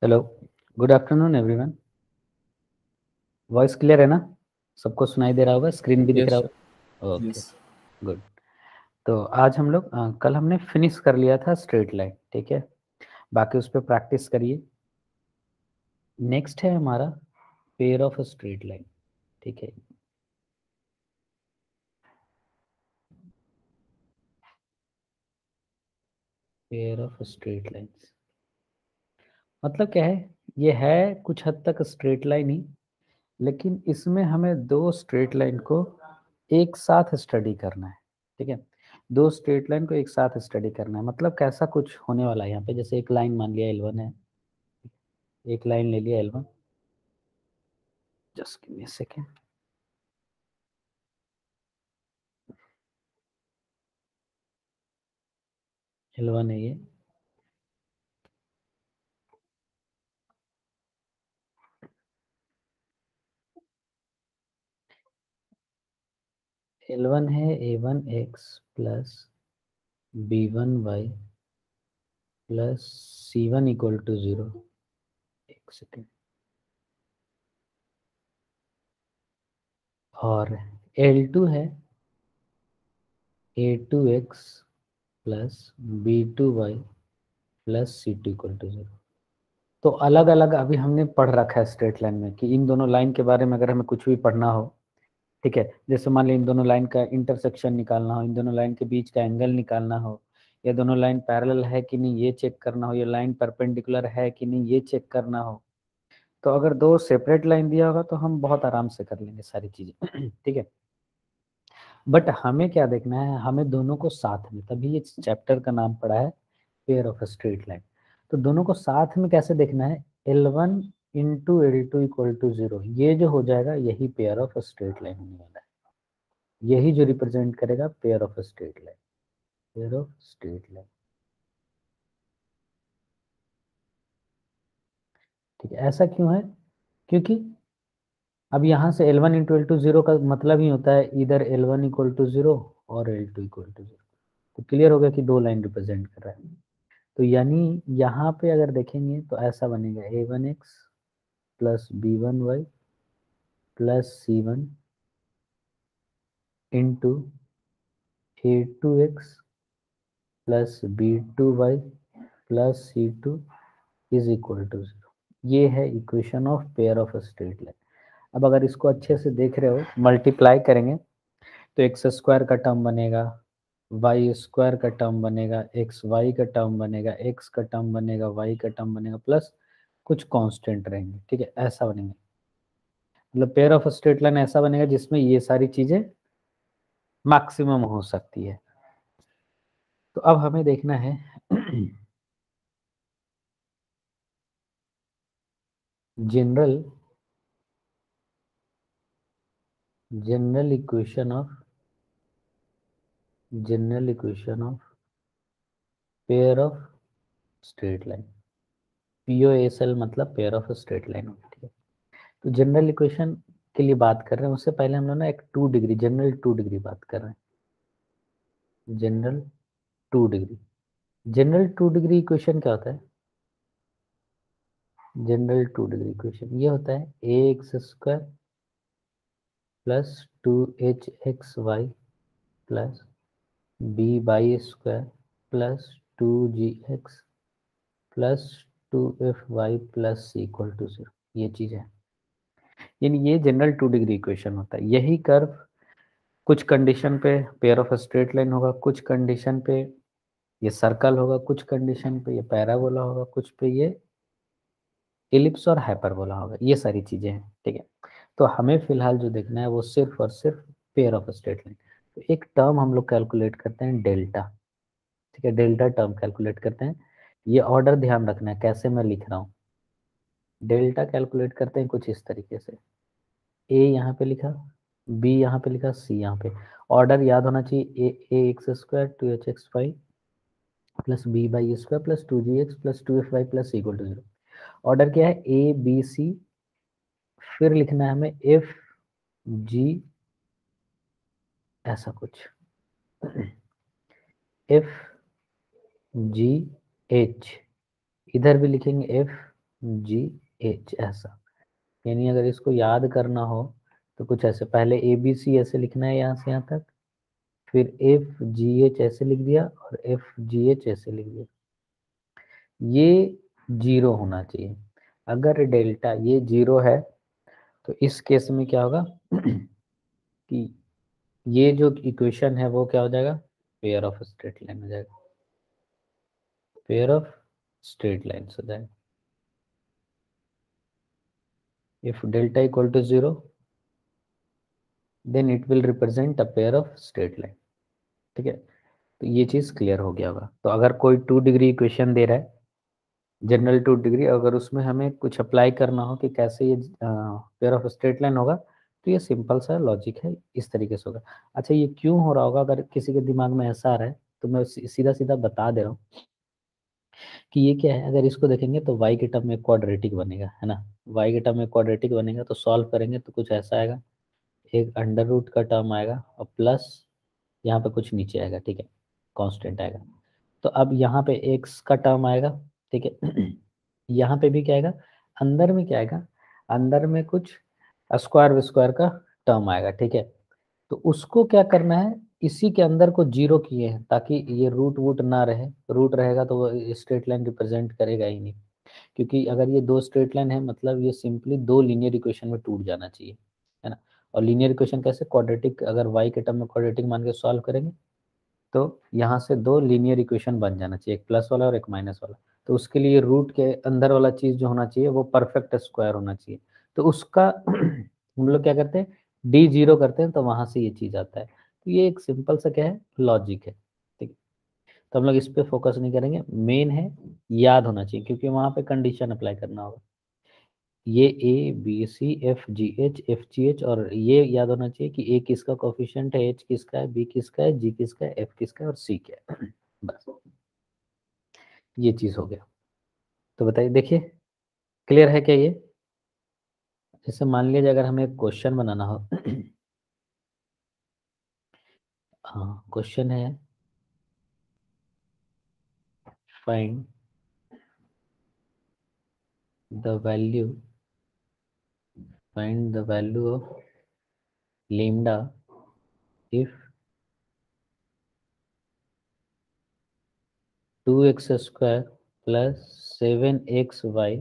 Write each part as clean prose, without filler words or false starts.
Hello, good afternoon everyone. Voice clear है ना? सबको सुनाई दे रहा होगा, स्क्रीन भी दिख यस रहा सर। होगा। Okay, yes. गुड। तो आज हम लोग कल हमने फिनिश कर लिया था स्ट्रेट लाइन, ठीक है। बाकी उस पर प्रैक्टिस करिए। नेक्स्ट है हमारा पेयर ऑफ स्ट्रेट लाइन, ठीक है। पेयर ऑफ स्ट्रेट लाइन्स मतलब क्या है? ये है कुछ हद तक स्ट्रेट लाइन ही, लेकिन इसमें हमें दो स्ट्रेट लाइन को एक साथ स्टडी करना है, ठीक है। दो स्ट्रेट लाइन को एक साथ स्टडी करना है, मतलब कैसा कुछ होने वाला है यहाँ पे। जैसे एक लाइन मान लिया L1 है, एक लाइन ले लिया L1। Just give me a second. L1 है ये, L1 है A1x plus B1y plus C1 equal to 0। एक सेकेंड। और L2 है A2x plus B2y plus C2 equal to 0। तो अलग अलग अभी हमने पढ़ रखा है स्ट्रेट लाइन में कि इन दोनों लाइन के बारे में अगर हमें कुछ भी पढ़ना हो, ठीक है। जैसे मान ली इन दोनों लाइन का इंटरसेक्शन निकालना हो, इन दोनों लाइन के बीच का एंगल निकालना हो, या दोनों लाइन पैरेलल है कि नहीं ये चेक करना हो, या लाइन परपेंडिकुलर है कि नहीं ये चेक करना हो, तो अगर दो सेपरेट लाइन दिया होगा तो हम बहुत आराम से कर लेंगे सारी चीजें ठीक है। बट हमें क्या देखना है, हमें दोनों को साथ में, तभी ये चैप्टर का नाम पड़ा है पेयर ऑफ स्ट्रेट लाइन। तो दोनों को साथ में कैसे देखना है? L1 into L2 equal to 0, ये जो हो जाएगा यही पेयर ऑफ स्ट्रेट लाइन होने वाला है। यही जो रिप्रेजेंट करेगा pair of straight line, pair of straight line, ठीक है। ऐसा क्यों है? क्योंकि अब यहाँ से L1 इंटू L2 0 का मतलब ही होता है इधर L1 इक्वल टू 0 और L2 इक्वल टू 0। तो क्लियर हो गया कि दो लाइन रिप्रेजेंट कर रहा है। तो यानी यहाँ पे अगर देखेंगे तो ऐसा बनेगा A1x plus B1y plus C1 into A2x plus B2y plus C2 is equal to 0। ये है equation of pair of straight line. अब अगर इसको अच्छे से देख रहे हो, मल्टीप्लाई करेंगे तो एक्स स्क्वायर का टर्म बनेगा, वाई स्क्वायर का टर्म बनेगा, एक्स वाई का टर्म बनेगा, एक्स का टर्म बनेगा, वाई का टर्म बनेगा, प्लस कुछ कांस्टेंट रहेंगे, ठीक है। ऐसा बनेगा, मतलब पेयर ऑफ स्ट्रेट लाइन ऐसा बनेगा जिसमें ये सारी चीजें मैक्सिमम हो सकती है। तो अब हमें देखना है general general equation of pair of straight line. POSL मतलब पेयर ऑफ स्ट्रेट लाइन होगी, ठीक है। तो जनरल इक्वेशन के लिए बात कर रहे हैं, उससे पहले हम लोग ना एक 2 डिग्री, जनरल 2 डिग्री बात कर रहे हैं। General 2 degree, general 2 degree equation क्या होता है? जनरल 2 डिग्री इक्वेशन ये होता है ax square plus 2hxy plus by square plus 2gx plus 2fy plus c equal to 0। ये चीज है, यानी ये जनरल 2 डिग्री इक्वेशन होता है। यही कर्व कुछ कंडीशन पे पेयर ऑफ स्ट्रेट लाइन होगा, कुछ कंडीशन पे ये सर्कल होगा, कुछ कंडीशन पे ये पैराबोला होगा, कुछ पे ये इलिप्स और हाइपरबोला होगा। ये सारी चीजें हैं, ठीक है। तो हमें फिलहाल जो देखना है वो सिर्फ और सिर्फ पेयर ऑफ स्ट्रेट लाइन। तो एक टर्म हम लोग कैलकुलेट करते हैं डेल्टा, ठीक है। डेल्टा टर्म कैलकुलेट करते हैं। ये ऑर्डर ध्यान रखना है कैसे मैं लिख रहा हूँ। डेल्टा कैलकुलेट करते हैं कुछ इस तरीके से, ए यहाँ पे लिखा, बी यहाँ पे लिखा, सी यहाँ पे। ऑर्डर याद होना चाहिए, a x square 2hx5 plus b by square plus 2gx plus 2fy plus equal to 0। Order क्या है? ए बी सी, फिर लिखना है हमें एफ जी, ऐसा कुछ एफ जी एच, इधर भी लिखेंगे एफ जी एच ऐसा। यानी अगर इसको याद करना हो तो कुछ ऐसे, पहले ए बी सी ऐसे लिखना है यहाँ से यहाँ तक, फिर एफ जी एच ऐसे लिख दिया और एफ जी एच ऐसे लिख दिया। ये जीरो होना चाहिए। अगर डेल्टा ये जीरो है तो इस केस में क्या होगा कि ये जो इक्वेशन है वो क्या हो जाएगा, पेयर ऑफ स्ट्रेट लाइन हो जाएगा, पेयर ऑफ स्ट्रेट लाइन्स हो जाएगा। If delta equal to zero then it will represent a pair of straight line. ठीक है, तो ये चीज क्लियर हो गया होगा। तो अगर कोई 2 डिग्री इक्वेशन दे रहा है, जनरल 2 डिग्री, अगर उसमें हमें कुछ अप्लाई करना हो कि कैसे ये पेयर ऑफ स्ट्रेट लाइन होगा, तो ये सिंपल सा लॉजिक है, इस तरीके से होगा। अच्छा, ये क्यों हो रहा होगा, अगर किसी के दिमाग में ऐसा आ रहा है तो मैं सीधा सीधा बता दे रहा हूँ कि ये क्या है। अगर इसको देखेंगे तो y के टर्म में क्वाड्रेटिक बनेगा, है ना। y के टर्म में क्वाड्रेटिक बनेगा तो सॉल्व करेंगे तो कुछ ऐसा आएगा, एक अंडर रूट का टर्म आएगा और प्लस यहाँ पे कुछ नीचे आएगा, ठीक है, कांस्टेंट आएगा। तो अब यहाँ पे x का टर्म आएगा, ठीक है। यहाँ पे भी क्या आएगा, अंदर में क्या आएगा, अंदर में कुछ स्क्वायर स्क्वायर का टर्म आएगा, ठीक है। तो उसको क्या करना है, इसी के अंदर को जीरो किए हैं ताकि ये रूट वूट ना रहे। रूट रहेगा तो वो स्ट्रेट लाइन रिप्रेजेंट करेगा ही नहीं, क्योंकि अगर ये दो स्ट्रेट लाइन है मतलब ये सिंपली दो लीनियर इक्वेशन में टूट जाना चाहिए, है ना। और लीनियर इक्वेशन कैसे, क्वाड्रेटिक, अगर y के टर्म में क्वाड्रेटिक मान के सॉल्व करेंगे तो यहाँ से दो लीनियर इक्वेशन बन जाना चाहिए, एक प्लस वाला और एक माइनस वाला। तो उसके लिए रूट के अंदर वाला चीज़ जो होना चाहिए वो परफेक्ट स्क्वायर होना चाहिए। तो उसका हम लोग क्या करते हैं, डी जीरो करते हैं तो वहाँ से ये चीज़ आता है। तो ये एक सिंपल सा क्या है, लॉजिक है, ठीक है। तो हम लोग इस पे फोकस नहीं करेंगे, मेन है याद होना चाहिए क्योंकि वहाँ पे कंडीशन अप्लाई करना होगा। ये a b c f g h, और ये याद होना चाहिए कि ए किसका कोफिशिएंट है, एच किसका है, बी किसका है, जी किसका है, एफ किसका है और सी क्या है। बस ये चीज हो गया। तो बताइए, देखिए क्लियर है क्या ये। जैसे मान लीजिए अगर हमें एक क्वेश्चन बनाना हो हाँ, क्वेश्चन है find the value, find the value of lambda if 2x square plus 7xy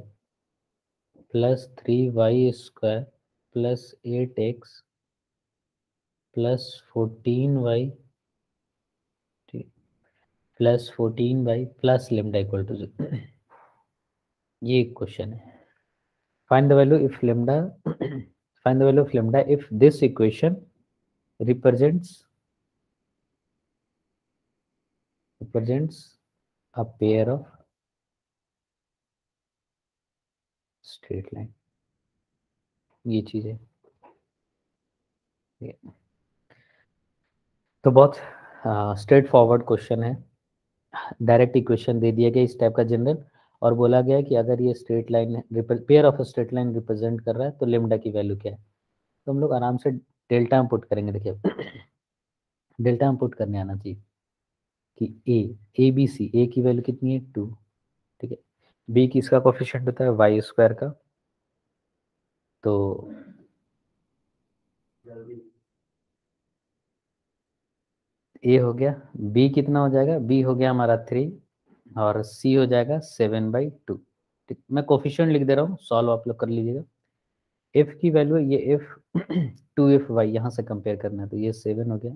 plus 3y square plus 8x plus 14y plus 14y plus lambda equal to 0। ये एक क्वेश्चन है। Find the value if lambda, find the value of lambda if this equation represents a pair of straight line. ये चीज है। तो बहुत straightforward question है। Direct equation दे दिया गया इस टाइप का जनरल, और बोला गया कि अगर ये straight line, pair of straight line represent कर रहा है तो लेमडा की वैल्यू क्या है। तो हम लोग आराम से डेल्टा में पुट करेंगे। देखिए डेल्टा में पुट करने आना चाहिए कि ए बी सी, ए की वैल्यू कितनी है 2, ठीक है। बी की इसका कोफिशिएंट होता है वाई स्क्वायर का, तो ए हो गया, बी कितना हो जाएगा, बी हो गया हमारा 3 और सी हो जाएगा 7/2। ठीक, मैं कोफिशिएंट लिख दे रहा हूँ, सॉल्व आप लोग कर लीजिएगा। एफ की वैल्यू है ये एफ 2f/y, यहाँ से कंपेयर करना है तो ये 7 हो गया,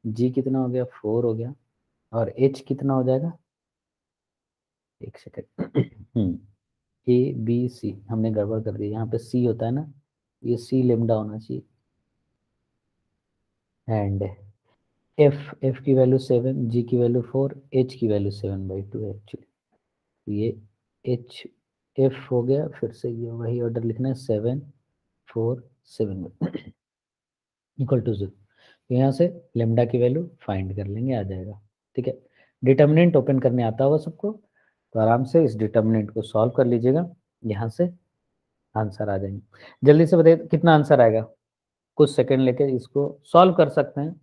जी कितना हो गया 4 हो गया, और एच कितना हो जाएगा, एक सेकेंड ए बी सी हमने गड़बड़ कर दी, यहाँ पे सी होता है ना, ये सी लेमडा होना चाहिए। एंड एफ की वैल्यू 7, जी की वैल्यू 4, एच की वैल्यू 7/2 है एक्चुअली। तो ये एच एफ हो गया, फिर से ये वही ऑर्डर लिखना है, 7 4 7 इक्वल टू 0। तो यहाँ से लेमडा की वैल्यू फाइंड कर लेंगे, आ जाएगा, ठीक है। डिटर्मिनेंट ओपन करने आता होगा सबको, तो आराम से इस डिटर्मिनेंट को सॉल्व कर लीजिएगा, यहाँ से आंसर आ जाएंगे। जल्दी से बताइए कितना आंसर आएगा, कुछ सेकंड लेके इसको सॉल्व कर सकते हैं।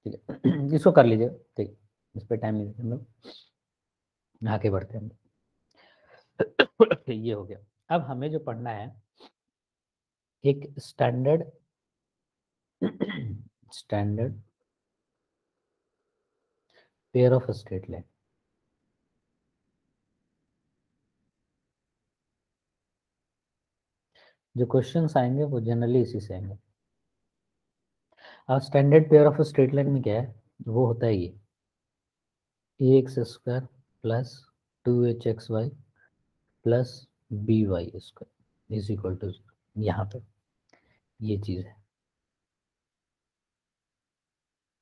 ठीक है, इसको कर लीजिए, ठीक, इस पर टाइम नहीं देते हम लोग, आगे बढ़ते हैं। ये हो गया। अब हमें जो पढ़ना है एक standard standard pair of straight line. जो क्वेश्चंस आएंगे वो जनरली इसी से आएंगे। अब standard pair of straight line में क्या है, वो होता है ये a x square plus 2hxy plus by square is equal to, यहाँ पे ये चीज़ है,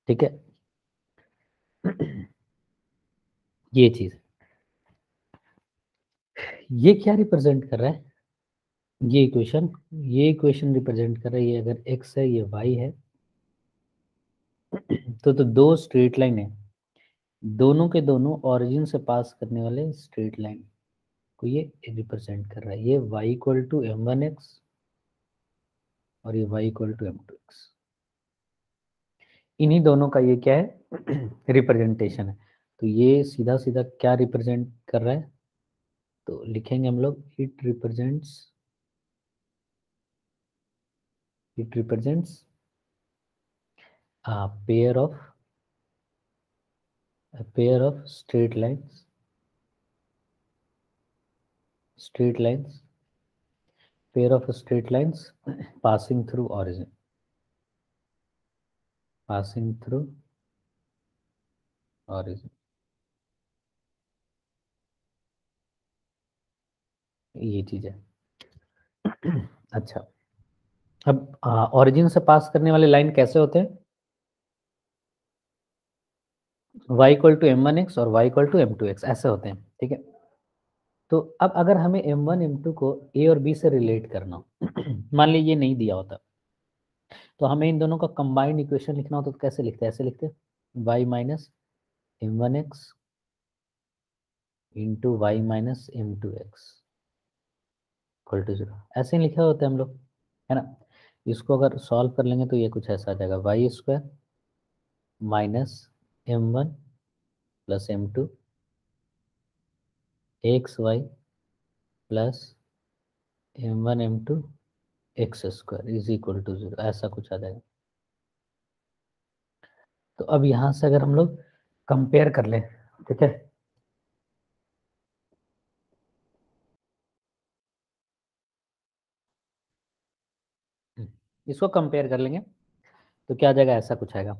ठीक है। ये चीज़, ये क्या रिप्रेजेंट कर रहा है, ये इक्वेशन रिप्रेजेंट कर रहा है, ये अगर x है ये y है, तो दो स्ट्रेट लाइन है, दोनों के दोनों ऑरिजिन से पास करने वाले स्ट्रेट लाइन को ये रिप्रेजेंट कर रहा है। ये y इक्वल टू m1x और ये y इक्वल टू m2x, इन्हीं दोनों का ये क्या है, रिप्रेजेंटेशन है। तो ये सीधा सीधा क्या रिप्रेजेंट कर रहा है, तो लिखेंगे हम लोग it represents a pair of straight lines passing through origin, ये चीज है। अच्छा, अब ऑरिजिन से पास करने वाले लाइन कैसे होते हैं, y इक्वल टू m1x और y इक्वल टू m2x ऐसे होते हैं, ठीक है। तो अब अगर हमें m1 m2 को a और b से रिलेट करना हो, मान लीजिए ये नहीं दिया होता, तो हमें इन दोनों का कंबाइंड इक्वेशन लिखना होता तो कैसे लिखते हैं, ऐसे लिखते हैं y minus m1x into y minus m2x equal to 0, ऐसे ही लिखे होते हैं हम लोग, है ना। इसको अगर सॉल्व कर लेंगे तो ये कुछ ऐसा आ जाएगा, y square minus m1 plus m2 xy plus m1 m2 x square is equal to 0, ऐसा कुछ आ जाएगा। तो अब यहाँ से अगर हम लोग कंपेयर कर लें, ठीक है, इसको कंपेयर कर लेंगे तो क्या आ जाएगा, ऐसा कुछ आएगा।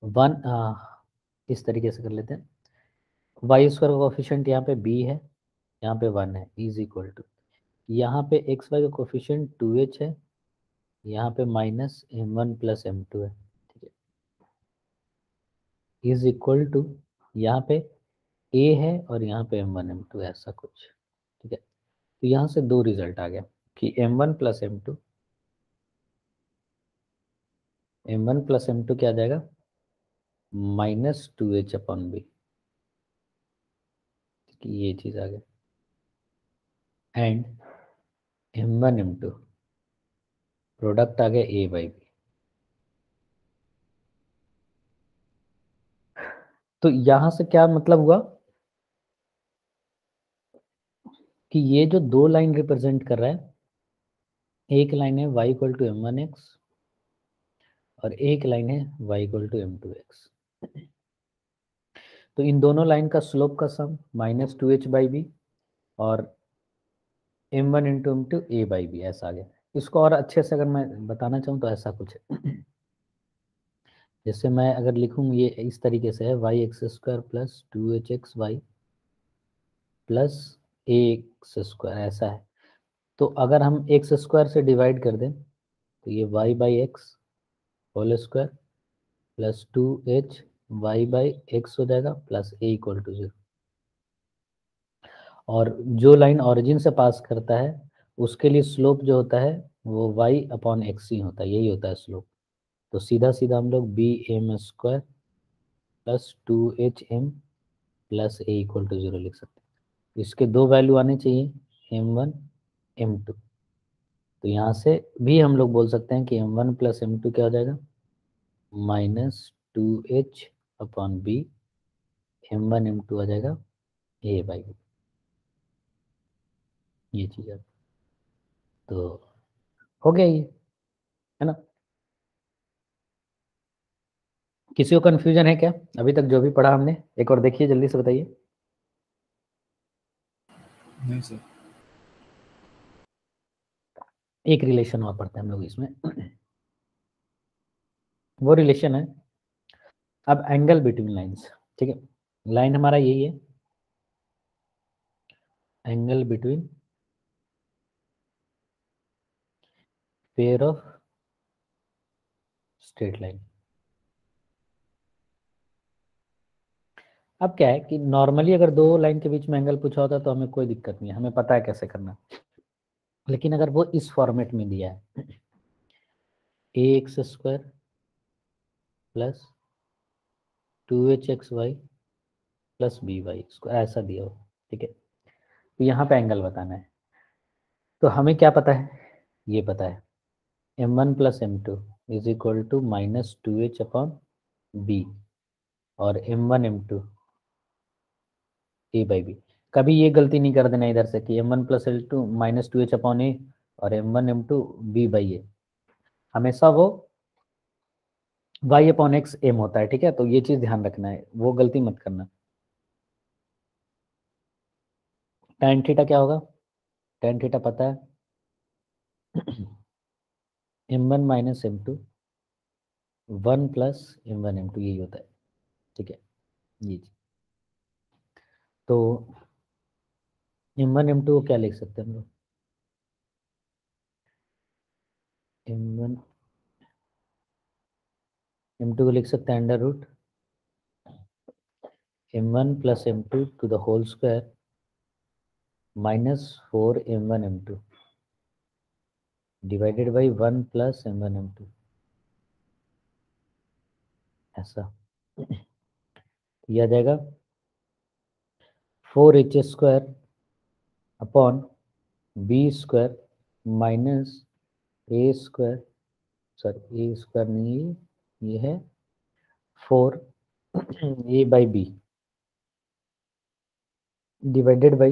वन, इस तरीके से कर लेते हैं, वाई स्क्वायर का कोफिशिएंट यहाँ पे b है, यहाँ पे 1 है, इज इक्वल टू, यहाँ पे एक्स वाई का कोफिशिएंट 2h है, यहाँ पे माइनस m1 प्लस m2 है, ठीक है, इज इक्वल टू, यहाँ पे a है और यहाँ पे m1 m2 है, ऐसा कुछ, ठीक है। तो यहाँ से दो रिजल्ट आ गया कि m1 प्लस m2 क्या आ जाएगा, माइनस 2h अपॉन बी, ये चीज आ गया, एंड m1 m2 प्रोडक्ट आ गया a बाई बी। तो यहां से क्या मतलब हुआ कि ये जो दो लाइन रिप्रेजेंट कर रहा है, एक लाइन है y इक्वल टू m1x और एक लाइन है y इक्वल टू m2x। तो इन दोनों लाइन का स्लोप का सम माइनस 2h बाई बी और m1 into m2 a by B, ऐसा आ गया। इसको और अच्छे से अगर मैं बताना चाहूँ तो ऐसा कुछ है, जैसे मैं अगर लिखूँ ये इस तरीके से है, y x square plus 2hxy plus a x square, ऐसा है। तो अगर हम एक्स स्क्वायर से डिवाइड कर दें तो ये y by x whole square plus 2h y by x हो जाएगा प्लस a इक्वल टू 0। और जो लाइन ऑरिजिन से पास करता है उसके लिए स्लोप जो होता है वो y अपॉन एक्स ही होता है, यही होता है स्लोप। तो सीधा सीधा हम लोग b m square plus 2h m plus a equal to 0 लिख सकते हैं। इसके दो वैल्यू आने चाहिए, m1 m2। तो यहाँ से भी हम लोग बोल सकते हैं कि m1 प्लस m2 क्या हो जाएगा, -2h/b, m1 m2 आ जाएगा a/b, ये चीज़ है। तो हो गया ये, है ना। किसी को कन्फ्यूजन है क्या अभी तक जो भी पढ़ा हमने? एक और देखिए जल्दी से बताइए। नहीं सर। एक रिलेशन और पढ़ते हैं हम लोग इसमें। वो रिलेशन है अब एंगल बिटवीन लाइंस, ठीक है। लाइन हमारा यही है, angle between pair of straight line. अब क्या है कि नॉर्मली अगर दो लाइन के बीच में एंगल पूछा होता तो हमें कोई दिक्कत नहीं है, हमें पता है कैसे करना। लेकिन अगर वो इस फॉर्मेट में दिया है, ax² plus 2hxy plus by square ऐसा दिया हो, ठीक है। तो यहाँ पे एंगल बताना है, तो हमें क्या पता है, ये पता है m1 plus m2 is equal to -2h/b और m1 m2 a/b। कभी ये गलती नहीं कर देना इधर से कि m1 प्लस l2 -2h/a और m1 m2 b/a, हमेशा वो y/x m होता है, ठीक है। तो ये चीज़ ध्यान रखना है, वो गलती मत करना। tan थीटा क्या होगा, tan थीटा पता है m1 minus m2 1 plus m1 m2 यही होता है, ठीक है। जी जी, तो m1 m2 को क्या लिख सकते हैं हम लोग, m1 m2 को लिख सकते हैं under root m1 plus m2 to the whole square -4 m1 m2 divided by 1 plus m1 m2, ऐसा यह आ जाएगा 4h² upon b² minus a², sorry a² नहीं है, ये है 4 a/b divided by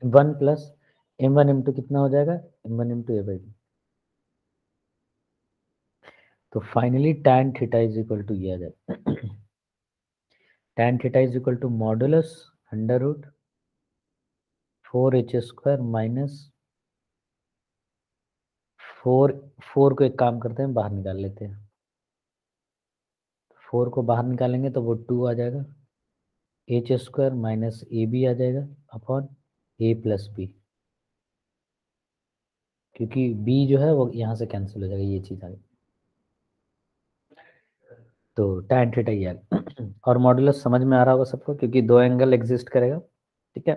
1 plus m1 m2 कितना हो जाएगा, m1 m2 a/b। तो finally tan theta is equal to ये आ जाएगा tan theta is equal to modulus under root 4h² minus 4 को एक काम करते हैं बाहर निकाल लेते हैं, 4 को बाहर निकालेंगे तो वो 2 आ जाएगा, h² माइनस ab आ जाएगा अपॉन a प्लस बी, क्योंकि b जो है वो यहाँ से कैंसिल हो जाएगा, ये चीज़ आ गई। तो tan थीटा ये आ गया और मॉडुलस समझ में आ रहा होगा सबको, क्योंकि दो एंगल एग्जिस्ट करेगा, ठीक है।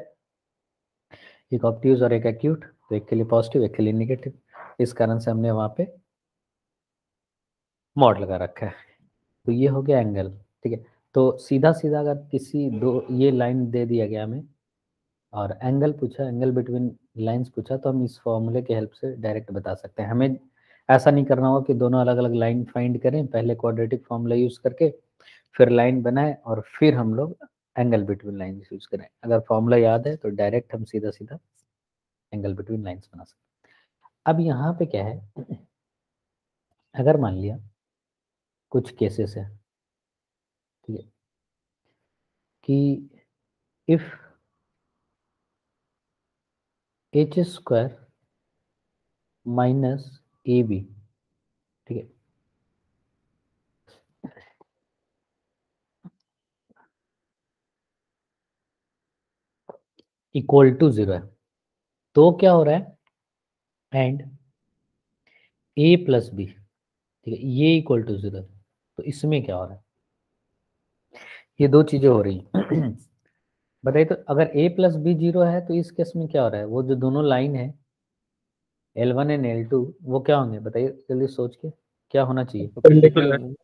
एक ऑब्ट्यूज और एक एक्यूट, तो एक के लिए पॉजिटिव एक के लिए निगेटिव, इस कारण से हमने वहाँ पे मॉड लगा रखा है। तो ये हो गया एंगल, ठीक है। तो सीधा सीधा अगर किसी दो ये लाइन दे दिया गया हमें और एंगल पूछा, एंगल बिटवीन लाइंस पूछा, तो हम इस फॉर्मूले के हेल्प से डायरेक्ट बता सकते हैं। हमें ऐसा नहीं करना होगा कि दोनों अलग अलग लाइन फाइंड करें, पहले क्वाड्रेटिक फॉर्मूला यूज़ करके फिर लाइन बनाए और फिर हम लोग एंगल बिटवीन लाइंस यूज़ करें। अगर फॉर्मूला याद है तो डायरेक्ट हम सीधा सीधा एंगल बिटवीन लाइंस बना सकते हैं। अब यहाँ पे क्या है, अगर मान लिया कुछ केसेस है, ठीक है, कि इफ h² माइनस ab, ठीक है, इक्वल टू 0 है, तो क्या हो रहा है, एंड a प्लस बी, ठीक है, ये इक्वल टू 0 है, तो इसमें क्या हो रहा है, ये दो चीजें हो रही हैं बताइए। तो अगर a प्लस बी 0 है तो इस केस में क्या हो रहा है, वो जो दोनों लाइन है L1 एंड L2 वो क्या होंगे बताइए जल्दी सोच के, क्या होना चाहिए। परपेंडिकुलर।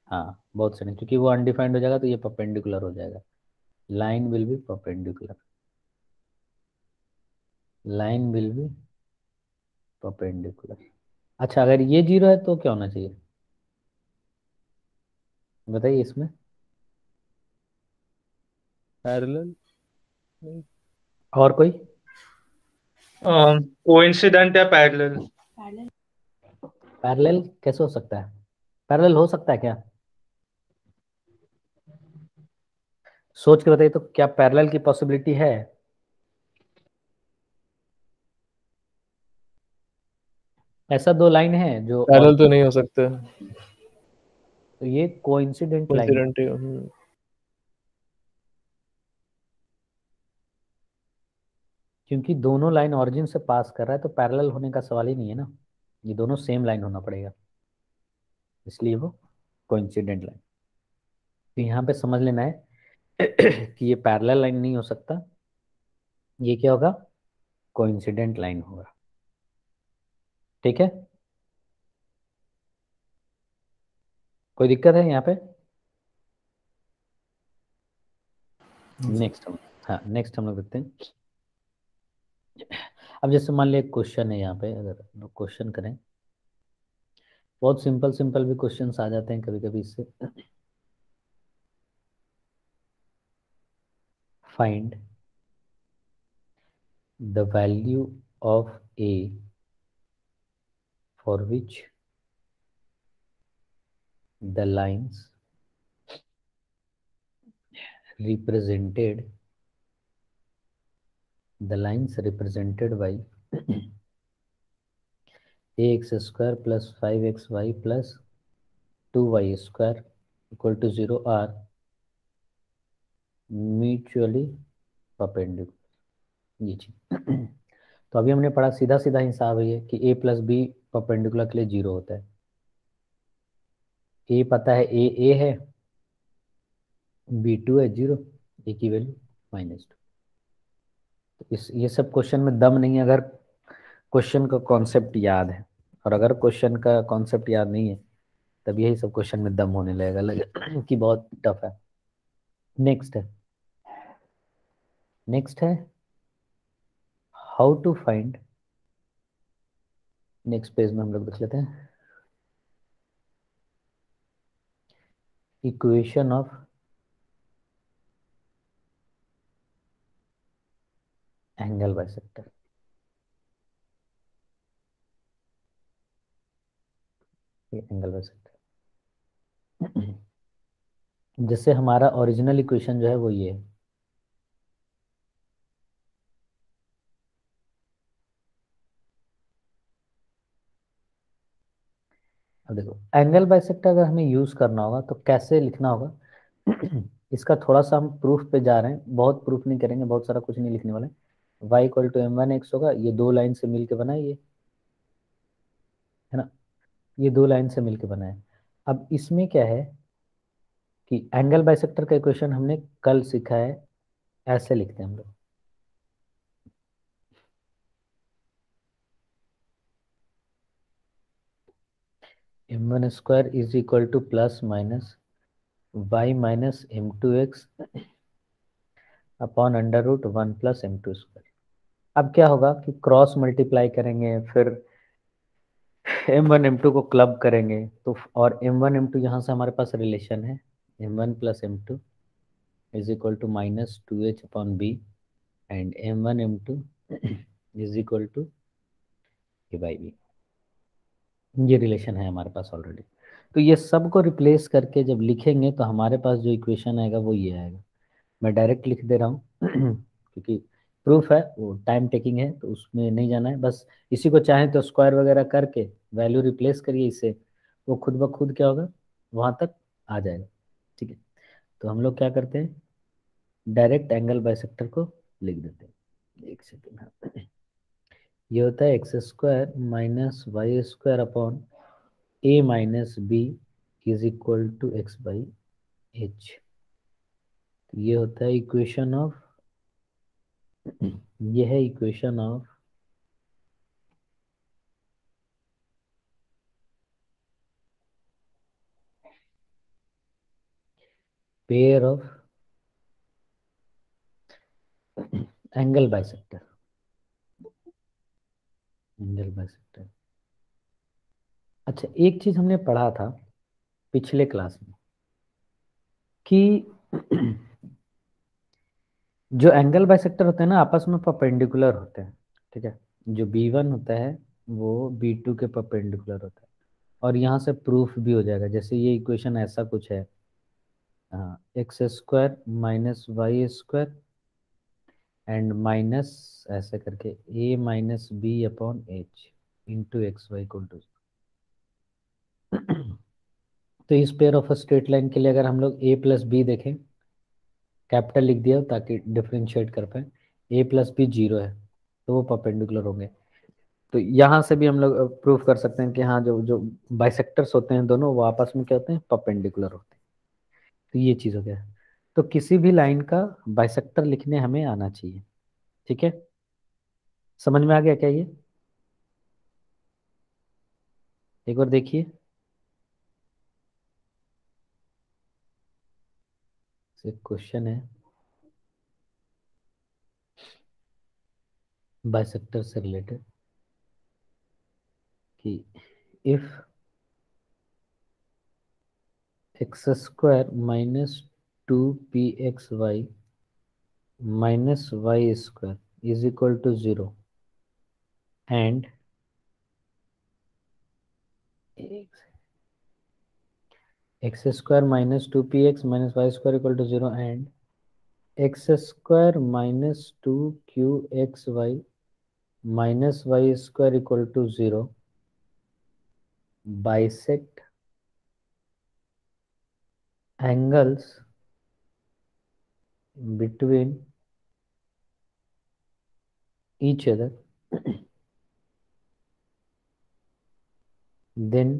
हाँ बहुत सही, क्योंकि वो अनडिफाइंड हो जाएगा तो ये परपेंडिकुलर हो जाएगा, line will be perpendicular, line will be perpendicular. अच्छा अगर ये 0 है तो क्या होना चाहिए, बताइए इसमें। पैरेलल नहीं। और कोई? कोइंसिडेंट या पैरेलल। पैरेलल कैसे हो सकता है? पैरेलल हो सकता है क्या? सोच के बताइए तो, क्या पैरेलल की पॉसिबिलिटी है? ऐसा दो लाइन है जो और, पैरेलल तो नहीं हो सकते। तो ये कोइंसिडेंट लाइन है। कोइंसिडेंट ही क्योंकि दोनों लाइन ऑरिजिन से पास कर रहा है, तो पैरेलल होने का सवाल ही नहीं है ना। ये दोनों सेम लाइन होना पड़ेगा, इसलिए वो कोइंसिडेंट लाइन। तो यहाँ पे समझ लेना है कि ये पैरेलल लाइन नहीं हो सकता, ये क्या होगा? कोइंसिडेंट लाइन होगा। ठीक है, कोई दिक्कत है यहाँ पे? नेक्स्ट हम, हाँ नेक्स्ट हम लोग देखते हैं। अब जैसे मान लिया क्वेश्चन है यहाँ पे, अगर लोग क्वेश्चन करें, बहुत सिंपल सिंपल भी क्वेश्चंस आ जाते हैं कभी कभी इससे। Find the value of A for which the lines represented by ax square plus 5xy plus 2y square equal to 0 are mutually perpendicular। ये चीज तो अभी हमने पढ़ा, सीधा सीधा हिसाब है ये कि a प्लस बी परपेंडिकुलर के लिए 0 होता है। a पता है, a है, b2 है 0, a की वैल्यू -2। इस ये सब क्वेश्चन में दम नहीं है अगर क्वेश्चन का कॉन्सेप्ट याद है, और अगर क्वेश्चन का कॉन्सेप्ट याद नहीं है तब यही सब क्वेश्चन में दम होने लगेगा, लगे कि बहुत टफ है। नेक्स्ट है, नेक्स्ट है how to find. Next page में हम लोग देख लेते हैं इक्वेशन ऑफ एंगल बाइसेक्टर। ये एंगल बाइसेक्टर जैसे हमारा ओरिजिनल इक्वेशन जो है वो ये है। अब देखो, एंगल बाइसेक्टर अगर हमें यूज करना होगा तो कैसे लिखना होगा इसका थोड़ा सा हम प्रूफ पे जा रहे हैं, बहुत प्रूफ नहीं करेंगे, बहुत सारा कुछ नहीं लिखने वाले। y इक्वल टू m1x होगा, ये दो लाइन से मिलके बना है ये, है ना, ये दो लाइन से मिलके बना है। अब इसमें क्या है कि एंगल बाइसेक्टर का इक्वेशन हमने कल सीखा है, ऐसे लिखते हैं हम लोग। m1 square is equal to plus minus y minus m2x upon under root 1 plus m2 square. अब क्या होगा कि क्रॉस मल्टीप्लाई करेंगे, फिर m1 m2 को क्लब करेंगे, तो और m1 m2 यहाँ से हमारे पास रिलेशन है, m1 plus m2 is equal to -2h upon b, and m1 m2 is equal to a by b। ये रिलेशन है हमारे पास ऑलरेडी। तो ये सब को रिप्लेस करके जब लिखेंगे तो हमारे पास जो इक्वेशन आएगा वो ये आएगा। मैं डायरेक्ट लिख दे रहा हूँ क्योंकि प्रूफ है, वो टाइम टेकिंग है, तो उसमें नहीं जाना है। बस इसी को चाहें तो स्क्वायर वगैरह करके वैल्यू रिप्लेस करिए इससे, वो खुद ब खुद क्या होगा, वहाँ तक आ जाएगा। ठीक है, तो हम लोग क्या करते हैं, डायरेक्ट एंगल बाइसेक्टर को लिख देते हैं। एक सेकेंड, हाँ। ये होता है x square minus y square upon a minus b is equal to x by h. ये होता है इक्वेशन ऑफ, ये है equation of pair of angle bisector. Angle bisector, अच्छा एक चीज हमने पढ़ा था पिछले क्लास में, कि जो एंगल बाइसेक्टर होते हैं ना आपस में परपेंडिकुलर होते हैं, ठीक है। जो B1 होता है वो B2 के परपेंडिकुलर होता है, और यहाँ से प्रूफ भी हो जाएगा। जैसे ये इक्वेशन ऐसा कुछ है, x square minus y square and minus ऐसे करके a minus b upon h into x y equal to. तो इस पेयर ऑफ स्ट्रेट लाइन के लिए अगर हम लोग a प्लस बी देखें, कैपिटल लिख दिया ताकि डिफ्रेंशिएट कर पाए, a प्लस बी 0 है तो वो परपेंडिकुलर होंगे। तो यहाँ से भी हम लोग प्रूफ कर सकते हैं कि हाँ जो जो बाइसेक्टर्स होते हैं दोनों वो आपस में क्या होते हैं, परपेंडिकुलर होते हैं। तो ये चीज़ हो गया। तो किसी भी लाइन का बाइसेक्टर लिखने हमें आना चाहिए, ठीक है। समझ में आ गया क्या ये? एक बार देखिए, एक क्वेश्चन है बाइसेक्टर से रिलेटेड कि if x square minus 2pxy minus y square is equal to 0 and x square minus 2px minus y square equal to 0 and x square minus 2qxy minus y square equal to 0 bisect angles between each other, then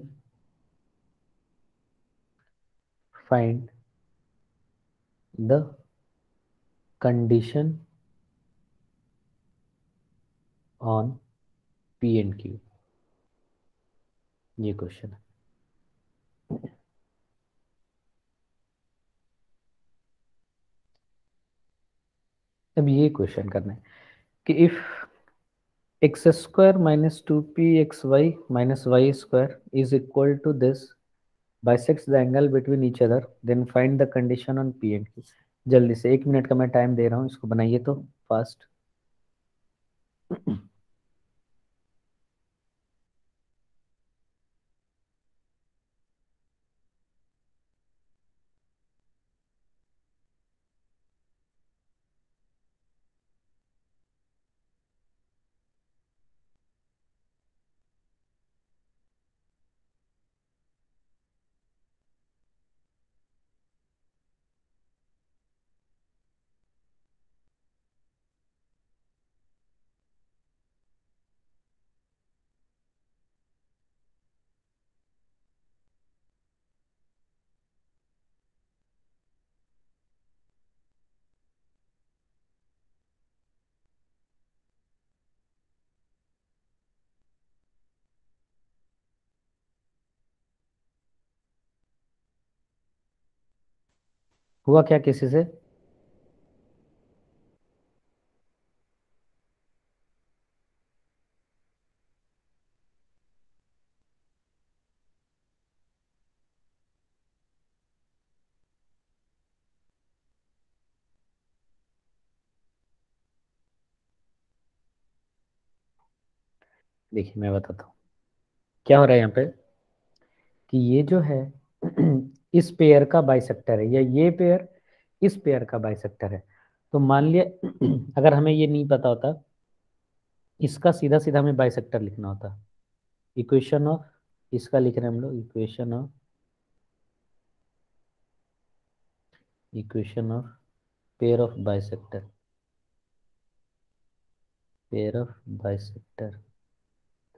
find the condition on P and Q। ये question है। अब ये question करना है कि if x square minus 2pxy minus y square is equal to this bisects the angle between each other, then find the condition on P and Q। जल्दी से 1 minute का मैं टाइम दे रहा हूँ, इसको बनाइए तो फास्ट। हुआ क्या किसी से? देखिए मैं बताता हूँ क्या हो रहा है यहाँ पे कि ये जो है इस पेयर का बाइसेक्टर है, या ये पेयर इस पेयर का बाइसेक्टर है। तो मान लिया अगर हमें ये नहीं पता होता, इसका सीधा सीधा हमें बाइसेक्टर लिखना होता। इक्वेशन ऑफ, इसका लिख रहे हैं हम लोग equation of pair of bisector, pair of bisector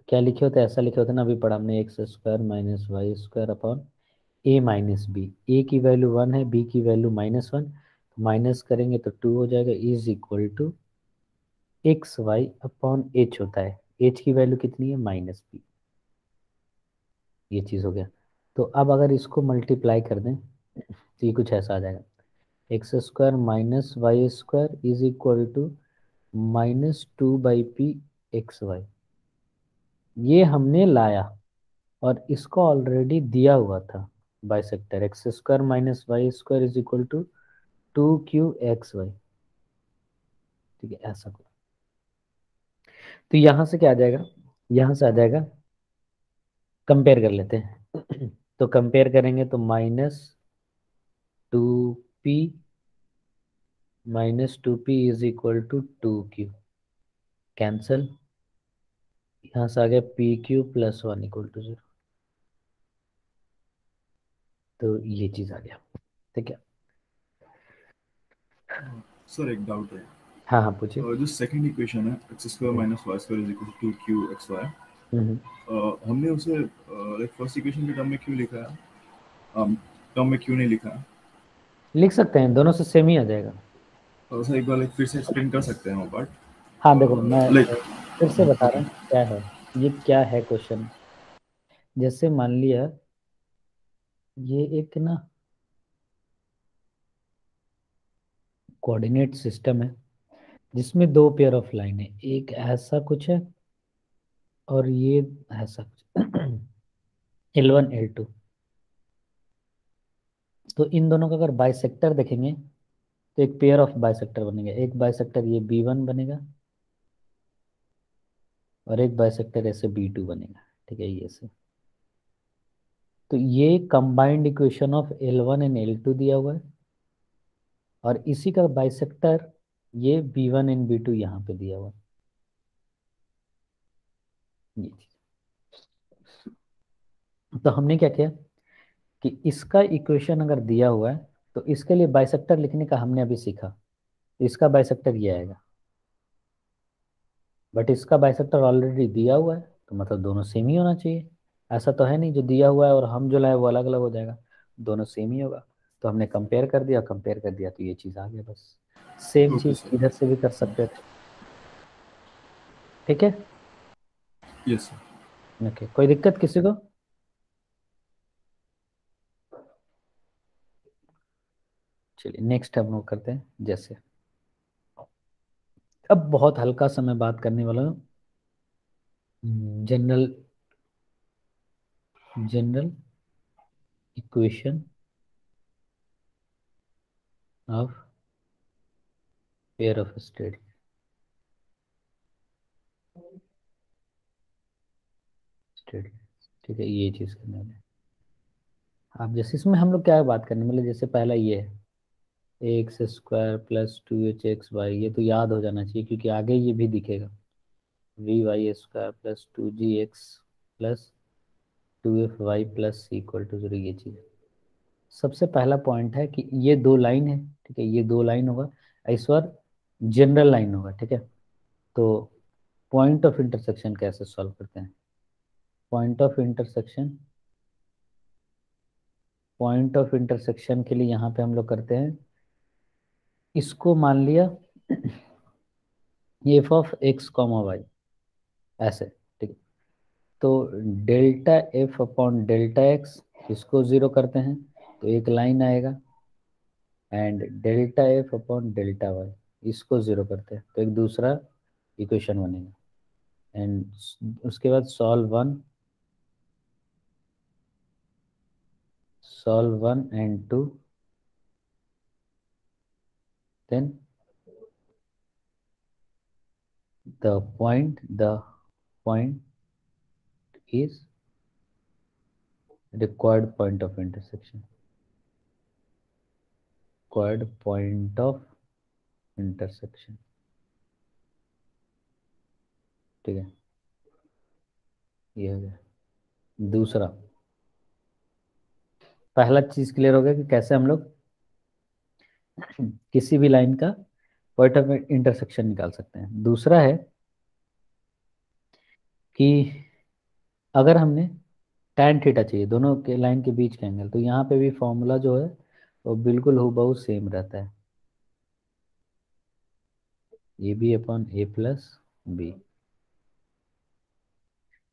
क्या लिखे होते, ऐसा लिखे होते ना, अभी पढ़ा हमने x square minus y square upon a minus b. A की वैल्यू 1 है, बी की वैल्यू -1, तो माइनस करेंगे तो 2 हो जाएगा, is equal to x y upon h होता है। एच की वैल्यू कितनी है, -b। ये चीज़ हो गया। तो अब अगर इसको मल्टीप्लाई कर दें तो ये कुछ ऐसा आ जाएगा, x square minus y square is equal to -2/p x y. ये हमने लाया और इसको ऑलरेडी दिया हुआ था, bisector x square minus y square is equal to 2q(xy). ठीक है, ऐसा कुछ। तो यहां से क्या आ जाएगा, यहां से आ जाएगा, कंपेयर कर लेते हैं। तो कंपेयर करेंगे तो -2p is equal to 2q, cancel, यहाँ से आ गया pq प्लस 1 इक्वल टू 0। तो ये चीज आ गया, ठीक है। सर एक डाउट है। हाँ हाँ पूछिए। जो सेकंड इक्वेशन है x square minus y square is equal to q x y, hmm, हमने उसे लाइक फर्स्ट इक्वेशन के टर्म में क्यों लिखा है, टर्म में क्यों नहीं लिखा है? लिख सकते हैं, दोनों से सेम ही आ जाएगा। सर एक बार लाइक फिर से एक्सप्लेन कर सकते हैं वो पार्ट? हाँ देखो, मैं लाइक फिर से बता रहा ओके हूँ क्या है, ये क्या है क्वेश्चन। जैसे मान लिया ये एक ना कोऑर्डिनेट सिस्टम है जिसमें दो पेयर ऑफ लाइन है, एक ऐसा कुछ है और ये ऐसा कुछ। L1 L2, तो इन दोनों का अगर बाइसेक्टर देखेंगे तो एक पेयर ऑफ बाइसेक्टर बनेगा, एक बाइसेक्टर ये B1 बनेगा और एक बाइसेक्टर ऐसे B2 बनेगा, ठीक है, ये से। तो ये combined equation of L1 and L2 दिया हुआ है और इसी का बाइसेक्टर ये B1 एंड B2 यहाँ पे दिया हुआ है, ये चीज। तो हमने क्या किया कि इसका इक्वेशन अगर दिया हुआ है तो इसके लिए बाइसेक्टर लिखने का हमने अभी सीखा, इसका बाइसेक्टर ये आएगा, बट इसका बाइसेक्टर ऑलरेडी दिया हुआ है तो मतलब दोनों सेम ही होना चाहिए। ऐसा तो है नहीं जो दिया हुआ है और हम जो लाए वो अलग अलग हो जाएगा, दोनों सेम ही होगा। तो हमने कंपेयर कर दिया, कंपेयर कर दिया तो ये चीज़ आ गया, बस। सेम ओके चीज़ सर, इधर से भी कर सकते थे, ठीक है। Yes sir. ओके, कोई दिक्कत किसी को? चलिए नेक्स्ट हम लोग करते हैं। जैसे अब बहुत हल्का सा मैं बात करने वाला हूँ general general equation of pair of state, ठीक है, ये चीज़ करने वाले हैं। अब जैसे इसमें हम लोग क्या बात करने, मतलब जैसे पहला ये है एक्स स्क्वायर प्लस 2h(x,y), ये तो याद हो जाना चाहिए क्योंकि आगे ये भी दिखेगा, vy square plus 2gx plus 2fy plus c equal to 0, ये चीज़। सबसे पहला पॉइंट है कि ये दो लाइन है, ठीक है, ये दो लाइन होगा, इस बार जनरल लाइन होगा, ठीक है। तो पॉइंट ऑफ इंटरसेक्शन कैसे सॉल्व करते हैं? पॉइंट ऑफ इंटरसेक्शन के लिए यहाँ पे हम लोग करते हैं, इसको मान लिया f of x comma y, ऐसे, ठीक है। तो delta f upon delta x, इसको जीरो करते हैं तो एक लाइन आएगा, and delta f upon delta y, इसको जीरो करते हैं तो एक दूसरा इक्वेशन बनेगा। एंड उसके बाद solve one and two, then the point is required point of intersection, ठीक है, ये हो गया। दूसरा, पहला चीज क्लियर हो गया कि कैसे हम लोग किसी भी लाइन का पॉइंट ऑफ इंटरसेक्शन निकाल सकते हैं। दूसरा है कि अगर हमने tan थीटा चाहिए दोनों के लाइन के बीच का एंगल, तो यहाँ पे भी फॉर्मूला जो है वो बिल्कुल हूबहू सेम रहता है, a b upon a plus b,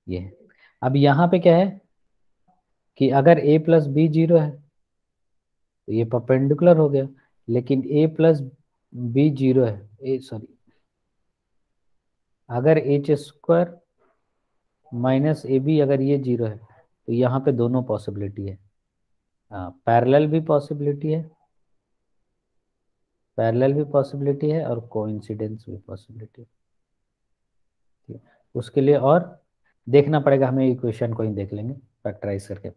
ये है। अब यहाँ पे क्या है कि अगर a प्लस बी जीरो है तो ये परपेंडिकुलर हो गया, लेकिन a प्लस बी जीरो है, अगर h square minus a b अगर ये जीरो है तो यहाँ पे दोनों पॉसिबिलिटी है, पैरेलल भी पॉसिबिलिटी है, पैरेलल भी पॉसिबिलिटी है और कोइंसिडेंस भी पॉसिबिलिटी है। ठीक है, उसके लिए और देखना पड़ेगा हमें, इक्वेशन को ही देख लेंगे फैक्टराइज करके।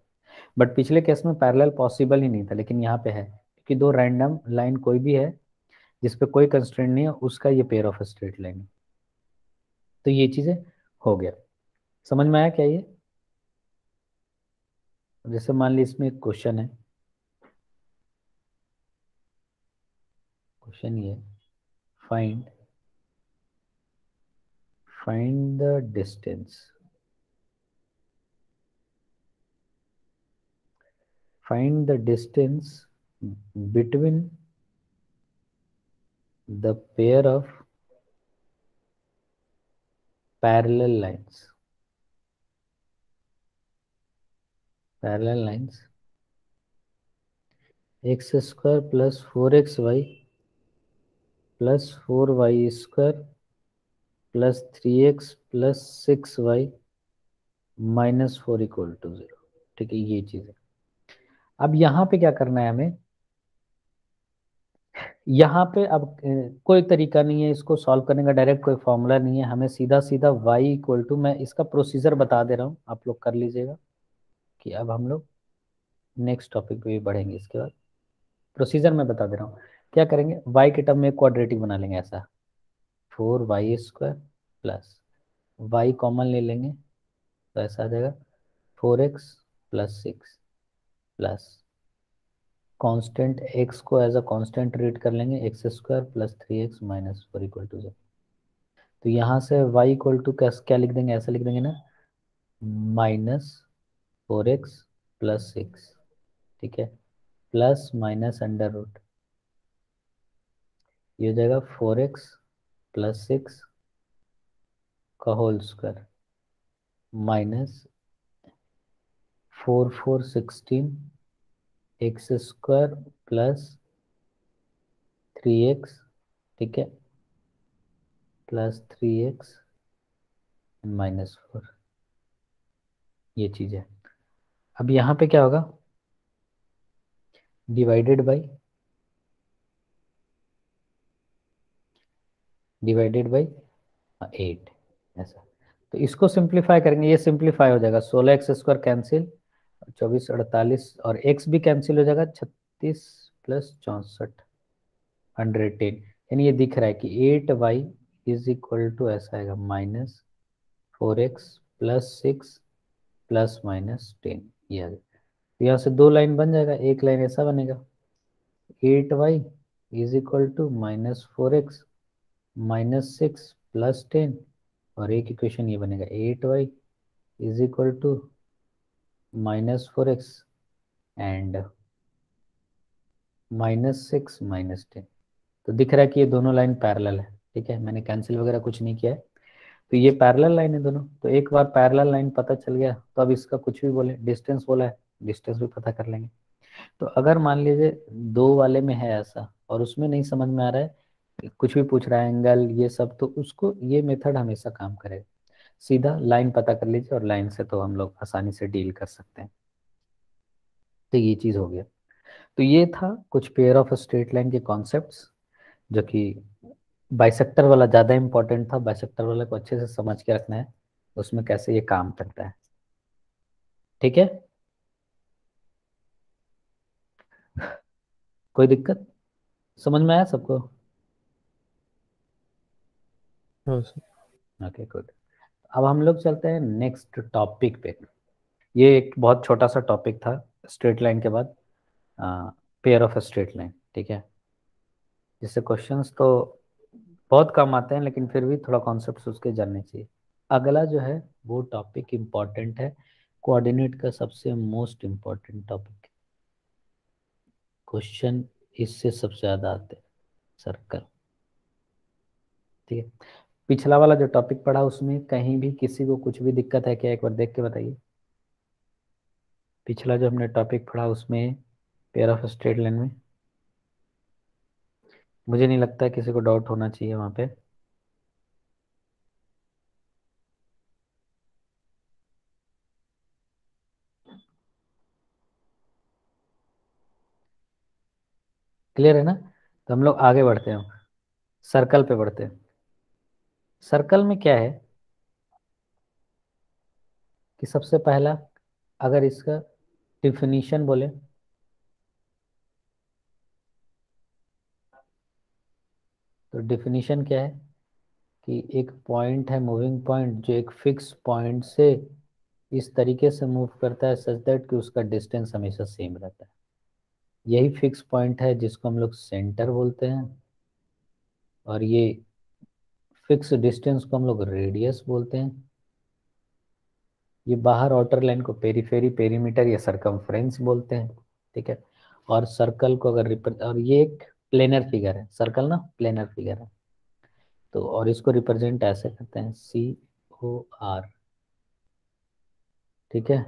बट पिछले केस में पैरेलल पॉसिबल ही नहीं था, लेकिन यहाँ पे है, क्योंकि दो रैंडम लाइन कोई भी है जिस पे कोई कंस्ट्रेंट नहीं है, उसका ये पेयर ऑफ स्ट्रेट लाइन है। तो ये चीज़ें हो गया, समझ में आया क्या ये? जैसे मान ली इसमें एक क्वेश्चन है, क्वेश्चन ये find find the distance, find the distance between the pair of parallel lines, x square plus 4xy plus 4y square plus 3x plus 6y minus 4 equal to 0। ठीक है, ये चीज़ है। अब यहाँ पे क्या करना है हमें, यहाँ पे अब कोई तरीका नहीं है इसको सॉल्व करने का, डायरेक्ट कोई फॉर्मूला नहीं है, हमें सीधा सीधा y इक्वल टू, मैं इसका प्रोसीजर बता दे रहा हूँ, आप लोग कर लीजिएगा कि अब हम लोग नेक्स्ट टॉपिक पे भी बढ़ेंगे। इसके बाद प्रोसीजर मैं बता दे रहा हूँ, क्या करेंगे, y के टर्म में क्वाड्रेटिक बना लेंगे ऐसा, 4y² प्लस y कॉमन ले लेंगे तो ऐसा आ जाएगा 4x plus 6 plus constant x को एज अ कांस्टेंट ट्रीट कर लेंगे, x² plus 3x minus 4 equal to 0। तो यहाँ से y इक्वल टू क्या लिख देंगे, ऐसा लिख देंगे ना, माइनस 4x प्लस 6, ठीक है, प्लस माइनस अंडर रूट, ये हो जाएगा 4x प्लस 6 का whole square minus 4 4 16 x² plus 3x, ठीक है, प्लस 3x माइनस 4, ये चीज़ है। अब यहाँ पे क्या होगा, डिवाइडेड बाई 8, ऐसा। तो इसको सिंप्लीफाई करेंगे, ये सिंप्लीफाई हो जाएगा, 16x² कैंसिल, 24 48 और x भी कैंसिल हो जाएगा, 36 प्लस 64 110, यानी ये दिख रहा है कि 8y इज इक्वल टू ऐसा आएगा minus 4x plus 6 plus minus 10, ये आ गया। तो यहाँ से दो लाइन बन जाएगा, एक लाइन ऐसा बनेगा 8y is equal to minus 4x minus 6 plus 10, और एक इक्वेशन ये बनेगा 8y is equal to minus 4x and minus 6 minus 10। तो दिख रहा है कि ये दोनों लाइन पैरेलल है, ठीक है, मैंने कैंसिल वगैरह कुछ नहीं किया है, तो ये पैरेलल लाइन है दोनों। तो एक बार पैरेलल लाइन पता चल गया तो अब इसका कुछ भी बोले, डिस्टेंस बोला है, डिस्टेंस भी पता कर लेंगे। तो अगर मान लीजिए दो वाले में है ऐसा और उसमें नहीं समझ में आ रहा है, कुछ भी पूछ रहा है एंगल ये सब, तो उसको ये मेथड हमेशा काम करेगा, सीधा लाइन पता कर लीजिए और लाइन से तो हम लोग आसानी से डील कर सकते हैं। तो ये चीज़ हो गया। तो ये था कुछ पेयर ऑफ स्ट्रेट लाइन के कॉन्सेप्ट्स, जो कि बाइसेक्टर वाला ज़्यादा इंपॉर्टेंट था, बाइसेक्टर वाला को अच्छे से समझ के रखना है, उसमें कैसे ये काम करता है, ठीक है। कोई दिक्कत, समझ में आया सबको? हाँ सर। Okay good. अब हम लोग चलते हैं नेक्स्ट टॉपिक पे। ये एक बहुत छोटा सा टॉपिक था स्ट्रेट लाइन के बाद, पेयर ऑफ स्ट्रेट लाइन, ठीक है, जिससे क्वेश्चंस तो बहुत कम आते हैं, लेकिन फिर भी थोड़ा कॉन्सेप्ट उसके जानने चाहिए। अगला जो है वो टॉपिक इम्पॉर्टेंट है, कोऑर्डिनेट का सबसे मोस्ट इम्पॉर्टेंट टॉपिक, क्वेश्चन इससे सबसे ज़्यादा आते हैं, सर्कल, ठीक है। पिछला वाला जो टॉपिक पढ़ा उसमें कहीं भी किसी को कुछ भी दिक्कत है क्या, एक बार देख के बताइए। पिछला जो हमने टॉपिक पढ़ा उसमें पेयर ऑफ स्ट्रेट लाइन में मुझे नहीं लगता है किसी को डाउट होना चाहिए वहाँ पे। क्लियर है ना? तो हम लोग आगे बढ़ते हैं, सर्कल पे बढ़ते हैं। सर्कल में क्या है कि सबसे पहला अगर इसका डिफिनीशन बोले तो डिफिनीशन क्या है कि एक पॉइंट है, मूविंग पॉइंट, जो एक फिक्स पॉइंट से इस तरीके से मूव करता है सच दैट कि उसका डिस्टेंस हमेशा सेम रहता है। यही फिक्स पॉइंट है जिसको हम लोग सेंटर बोलते हैं, और ये फिक्स डिस्टेंस को हम लोग रेडियस बोलते हैं। ये बाहर आउटर लाइन को पेरीफेरी, पेरीमीटर या सरकमफ्रेंस बोलते हैं, ठीक है। और सर्कल को अगर और ये एक प्लेनर फिगर है, सर्कल ना प्लेनर फिगर है। तो और इसको रिप्रेजेंट ऐसे करते हैं COR, ठीक है,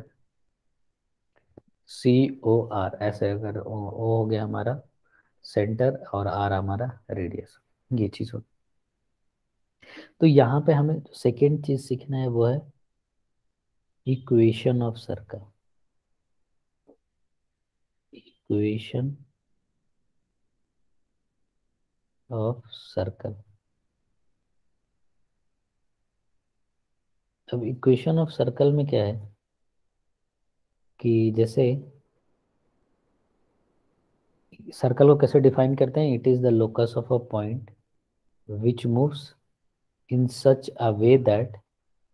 COR ऐसे। अगर O हो गया हमारा सेंटर और R हमारा रेडियस, ये चीज हो। तो यहाँ पे हमें सेकेंड चीज सीखना है, वो है equation of circle. Equation of circle. अब इक्वेशन ऑफ सर्कल में क्या है कि जैसे सर्कल को कैसे डिफाइन करते हैं, it is the locus of a point which moves in such a way that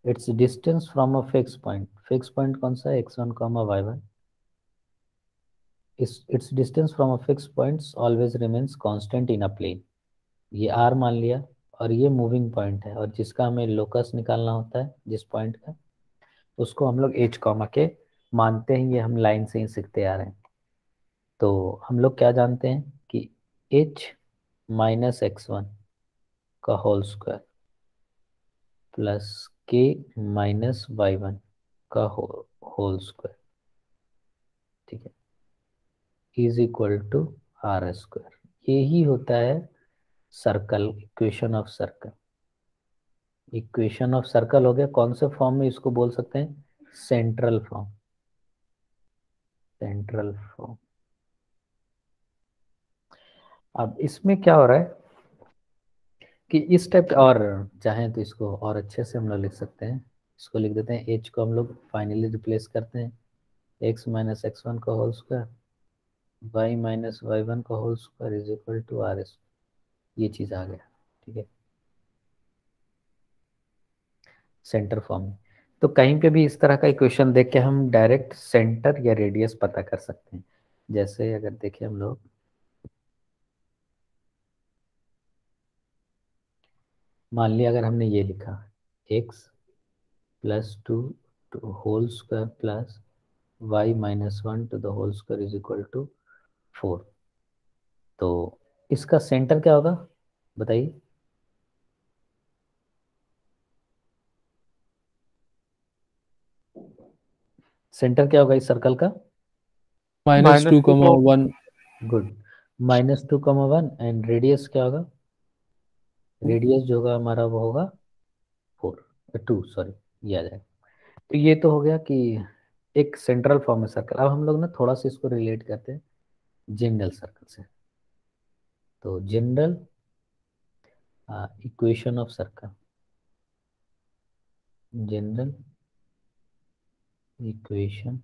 its distance from a fix point. Fix point कौन सा है? x1 comma y1। Its distance from a fix points always remains constant in a plane. ये r मान लिया, और ये moving point है, और जिसका हमें लोकस निकालना होता है जिस पॉइंट का, उसको हम लोग h कॉमा के मानते हैं। ये हम लाइन से ही सीखते आ रहे हैं। तो हम लोग क्या जानते हैं कि h माइनस x1 का whole square plus k minus y1 का होल स्क्वायर, ठीक है, is equal to r square. यही होता है circle, equation of circle. Equation of circle हो गया। कौन से फॉर्म में इसको बोल सकते हैं? Central form. Central form. अब इसमें क्या हो रहा है कि इस टाइप, और चाहें तो इसको और अच्छे से हम लोग लिख सकते हैं। इसको लिख देते हैं, h को हम लोग फाइनली रिप्लेस करते हैं x माइनस x1 का whole square, y minus y1 का whole square is equal to r square. ये चीज़ आ गया, ठीक है, सेंटर फॉर्म में। तो कहीं पे भी इस तरह का इक्वेशन देख के हम डायरेक्ट सेंटर या रेडियस पता कर सकते हैं। जैसे अगर देखें हम लोग, मान लिया अगर हमने ये लिखा x plus two to whole square plus y minus one to the whole square is equal to 4। तो इसका सेंटर क्या होगा बताइए? सेंटर क्या होगा इस सर्कल का? Minus two comma one. Good, -2, 1। And radius क्या होगा? रेडियस जो होगा हमारा वो होगा 2, सॉरी, ये आ जाएगा। तो ये तो हो गया कि एक सेंट्रल फॉर्म है सर्कल। अब हम लोग ना थोड़ा सा इसको रिलेट करते हैं जनरल सर्कल से। तो general equation of circle, general equation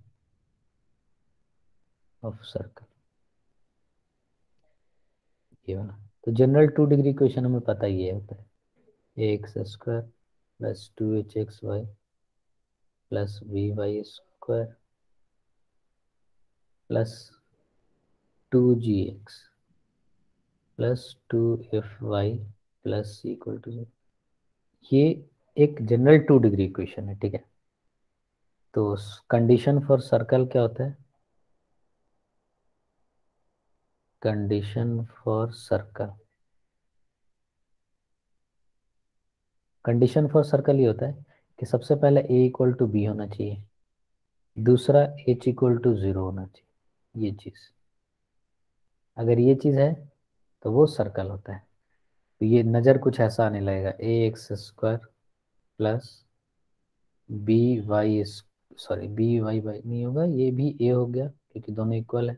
of circle, ये वाला। तो जनरल 2 डिग्री इक्वेशन हमें पता ही है, होता है x square plus 2hxy plus vy² plus 2gx plus 2fy plus equal to 0। ये एक जनरल 2 डिग्री इक्वेशन है, ठीक है। तो कंडीशन फॉर सर्कल क्या होता है? Condition for circle, condition for circle ये होता है कि सबसे पहले a इक्वल टू बी होना चाहिए, दूसरा h इक्वल टू 0 होना चाहिए। ये चीज़, अगर ये चीज़ है तो वो सर्कल होता है। तो ये नज़र कुछ ऐसा आने लगेगा, ax² plus b y, sorry by नहीं होगा, ये भी a हो गया क्योंकि दोनों इक्वल है,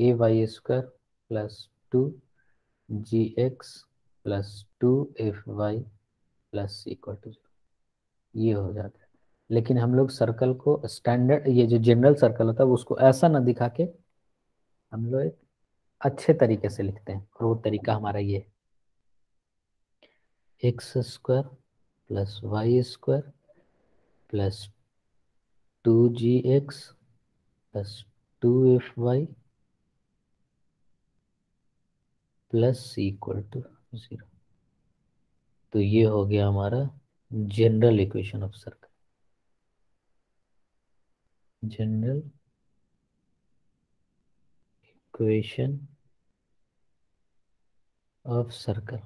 a y² plus 2gx plus 2fy plus equal to 0, ये हो जाता है। लेकिन हम लोग सर्कल को स्टैंडर्ड, ये जो जनरल सर्कल होता है उसको ऐसा ना दिखा के हम लोग एक अच्छे तरीके से लिखते हैं, और वो तरीका हमारा ये है, x square plus y square plus 2gx plus 2fy plus equal to 0। तो ये हो गया हमारा general equation of circle, general equation of circle,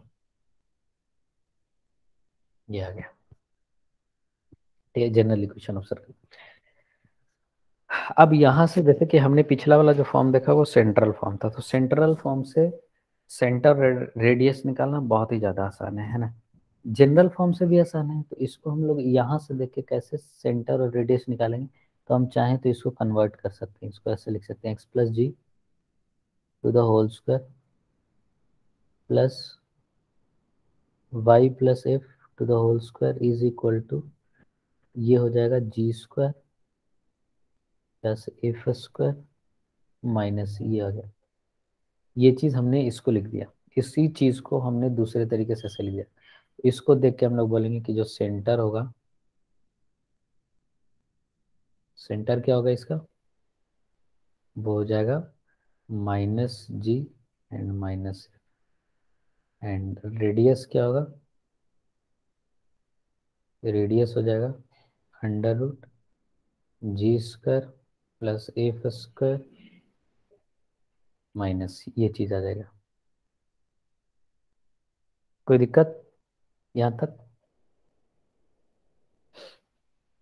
ये आ गया, ठीक है, जनरल इक्वेशन ऑफ सर्कल। अब यहाँ से जैसे कि हमने पिछला वाला जो फॉर्म देखा वो सेंट्रल फॉर्म था, तो सेंट्रल फॉर्म से सेंटर रेडियस निकालना बहुत ही ज़्यादा आसान है ना। जनरल फॉर्म से भी आसान है, तो इसको हम लोग यहाँ से देख के कैसे सेंटर और रेडियस निकालेंगे, तो हम चाहें तो इसको कन्वर्ट कर सकते हैं, इसको ऐसे लिख सकते हैं, x plus g to the whole square plus y plus f to the whole square is equal to, ये हो जाएगा g square plus f square minus ये आ गया। ये चीज़ हमने इसको लिख दिया, इसी चीज़ को हमने दूसरे तरीके से ऐसे लिख दिया। इसको देख के हम लोग बोलेंगे कि जो सेंटर होगा, सेंटर क्या होगा इसका, वो हो जाएगा minus g and minus, and radius क्या होगा, रेडियस हो जाएगा under root g square plus f square minus ये चीज़ आ जाएगा। कोई दिक्कत यहाँ तक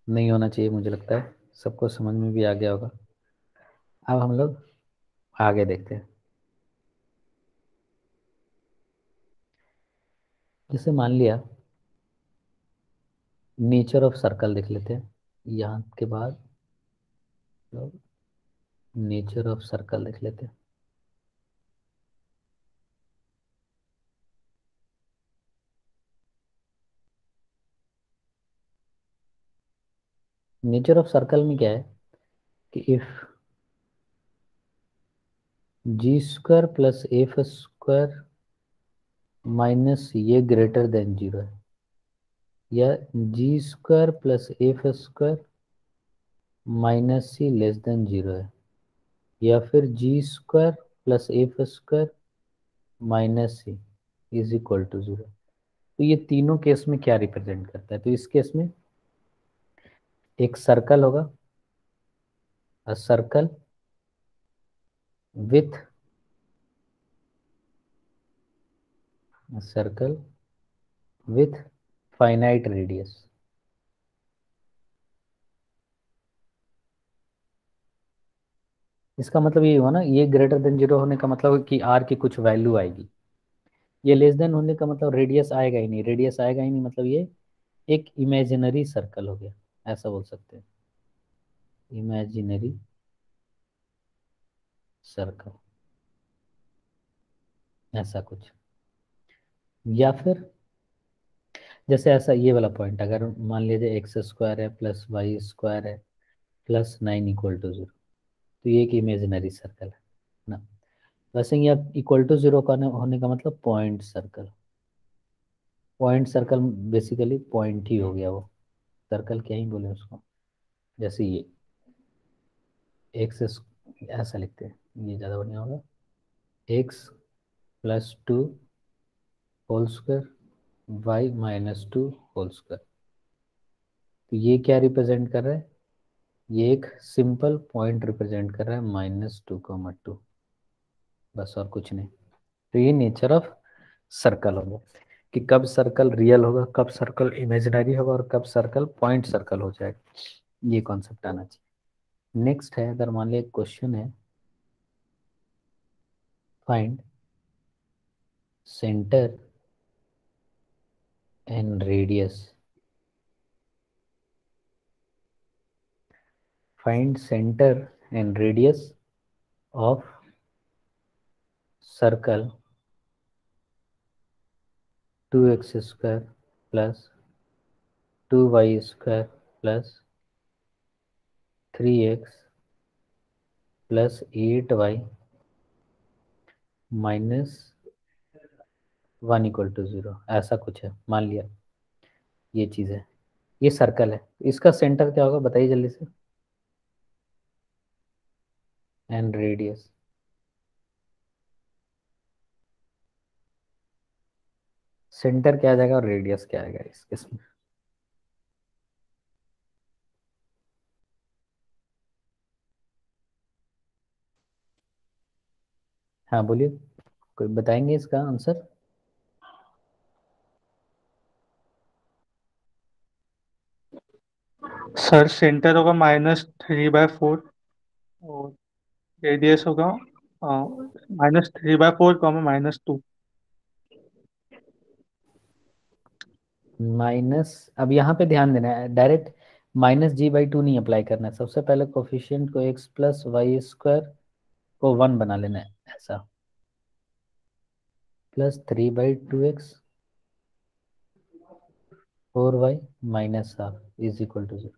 नहीं होना चाहिए, मुझे लगता है सबको समझ में भी आ गया होगा। अब हम लोग आगे देखते हैं, जैसे मान लिया नेचर ऑफ सर्कल देख लेते हैं, यहाँ के बाद लोग नेचर ऑफ सर्कल देख लेते हैं। नेचर ऑफ सर्कल में क्या है कि if g square plus f square minus ये ग्रेटर देन 0 है, या g square plus f square minus c less than 0 है, या फिर g square plus f square minus c is equal to 0। तो ये तीनों केस में क्या रिप्रेजेंट करता है, तो इस केस में एक सर्कल होगा, a circle with circle with finite radius. इसका मतलब ये हुआ ना, ये ग्रेटर देन 0 होने का मतलब कि आर की कुछ वैल्यू आएगी, ये लेस देन होने का मतलब रेडियस आएगा ही नहीं, रेडियस आएगा ही नहीं मतलब ये एक इमेजिनरी सर्कल हो गया, ऐसा बोल सकते हैं, इमेजिनरी सर्कल, ऐसा कुछ। या फिर जैसे ऐसा ये वाला पॉइंट अगर मान लीजिए एक्स स्क्वायर है प्लस वाई स्क्वायर है प्लस 9 इक्वल टू 0, तो ये एक इमेजिनरी सर्कल है ना। वैसे ही अब इक्वल टू 0 का होने का मतलब point circle, point circle basically point ही हो गया वो, सर्कल क्या ही बोले उसको। जैसे ये एक्स ऐसा लिखते हैं, ये ज़्यादा बढ़िया होगा, x plus 2 whole square y minus 2 whole square. तो ये क्या रिप्रेजेंट कर रहा है, ये एक सिंपल पॉइंट रिप्रेजेंट कर रहा है -2,2, बस और कुछ नहीं। तो ये नेचर ऑफ सर्कल होगा कि कब सर्कल रियल होगा, कब सर्कल इमेजिनरी होगा, और कब सर्कल पॉइंट सर्कल हो जाएगा, ये कॉन्सेप्ट आना चाहिए। नेक्स्ट है, अगर मान लिया क्वेश्चन है find centre and radius, find centre and radius of circle 2x square plus 2y square plus 3x plus 8y minus 1 equal to 0, ऐसा कुछ है, मान लिया ये चीज़ है, ये सर्कल है। इसका सेंटर क्या होगा बताइए जल्दी से, एंड रेडियस। सेंटर क्या आ जाएगा और रेडियस क्या आएगा इस केस में? हाँ बोलिए, कोई बताएंगे इसका आंसर? सर सेंटर होगा -3/4 और रेडियस होगा -3/4 -2। माइनस, अब यहाँ पे ध्यान देना है, डायरेक्ट -g/2 नहीं अप्लाई करना है, सबसे पहले कोफिशिएंट को x प्लस वाई स्क्वायर को 1 बना लेना है, ऐसा plus 3/2x 4y minus half is equal to 0।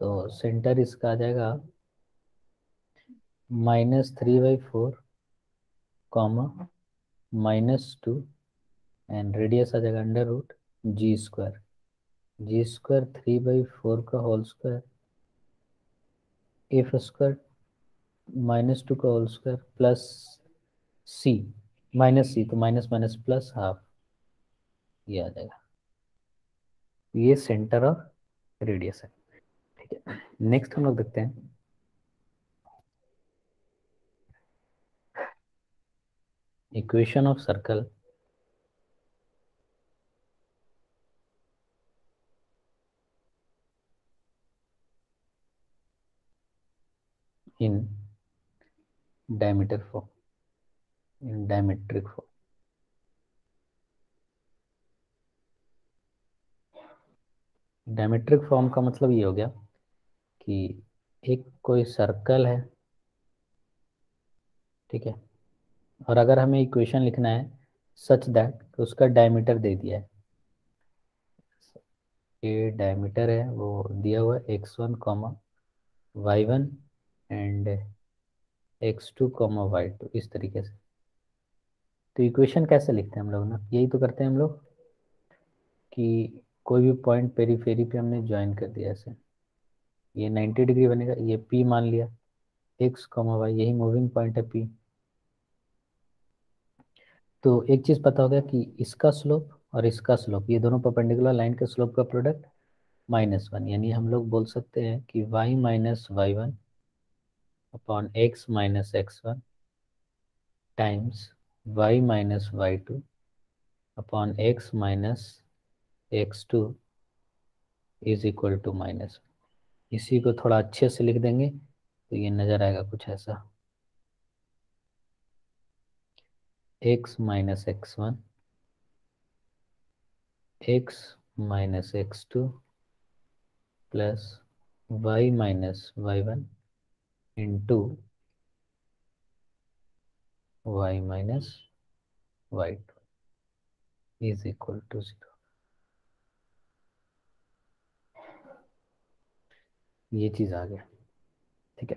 तो सेंटर इसका आ जाएगा -3/4 कॉमा -2 एंड रेडियस आ जाएगा √g²। g² 3/4 का होल स्क्वायर, एफ स्क्वायर -2 का होल स्क्वायर प्लस सी, माइनस सी तो माइनस माइनस प्लस हाफ, ये आ जाएगा। ये सेंटर और रेडियस है, ठीक है। नेक्स्ट हम लोग देखते हैं equation of circle in diameter form, in diametric form. Diametric form का मतलब ये हो गया कि एक कोई सर्कल है, ठीक है, और अगर हमें इक्वेशन लिखना है सच दैट उसका डायमीटर दे दिया है, ये डायमीटर है वो दिया हुआ है x1 y1 and x2 y2, इस तरीके से। तो इक्वेशन कैसे लिखते हैं हम लोग ना, यही तो करते हैं हम लोग कि कोई भी पॉइंट पेरीफेरी पे हमने ज्वाइन कर दिया ऐसे, ये 90 डिग्री बनेगा, ये P मान लिया, x y यही मूविंग पॉइंट है P। तो एक चीज़ पता हो गया कि इसका स्लोप और इसका स्लोप, ये दोनों परपेंडिकुलर लाइन के स्लोप का प्रोडक्ट -1, यानी हम लोग बोल सकते हैं कि y minus y1 upon x minus x1 times y minus y2 upon x minus x2 is equal to -1। इसी को थोड़ा अच्छे से लिख देंगे तो ये नज़र आएगा कुछ ऐसा, x minus x1 x minus x2 plus y minus y1 into y minus y2 is equal to 0। ये चीज़ आ गया, ठीक है।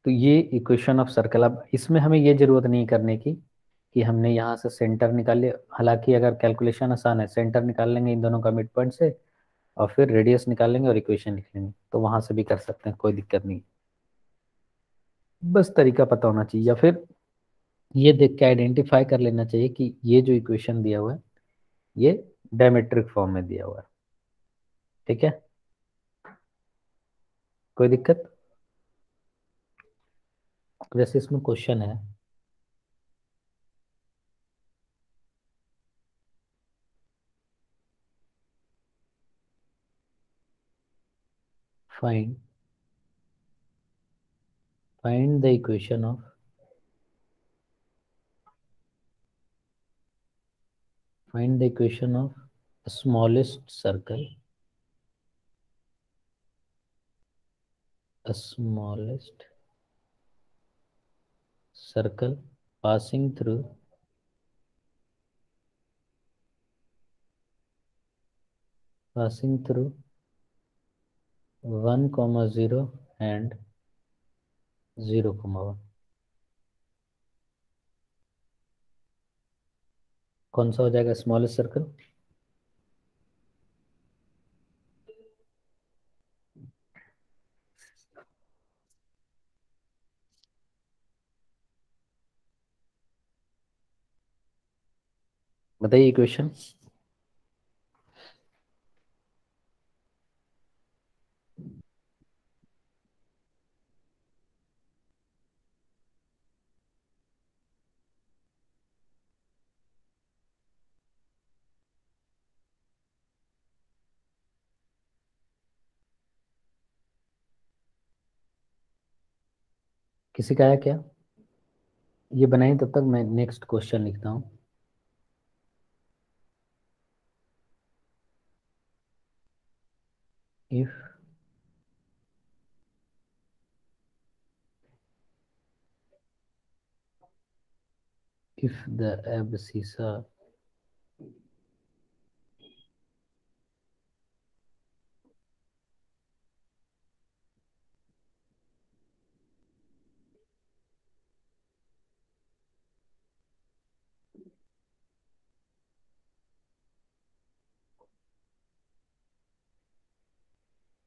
तो ये इक्वेशन ऑफ सर्कल, अब इसमें हमें ये जरूरत नहीं करने की कि हमने यहाँ से सेंटर निकाल लिया, हालांकि अगर कैलकुलेशन आसान है, सेंटर निकाल लेंगे इन दोनों का मिड पॉइंट से और फिर रेडियस निकाल लेंगे और इक्वेशन लिख लेंगे, तो वहां से भी कर सकते हैं, कोई दिक्कत नहीं। बस तरीका पता होना चाहिए, या फिर ये देख के आइडेंटिफाई कर लेना चाहिए कि ये जो इक्वेशन दिया हुआ है ये डायमेट्रिक फॉर्म में दिया हुआ है, ठीक है, कोई दिक्कत? वैसे इसमें क्वेश्चन है, find find the equation of find the equation of smallest circle, a smallest circle passing through passing through 1, 0 and 0, 1. कौन सा हो जाएगा स्मॉलेस्ट सर्कल? बताइए इक्वेशन। किसी का आया क्या? ये बनाइए, तब तक मैं नेक्स्ट क्वेश्चन लिखता हूँ। If the abscissa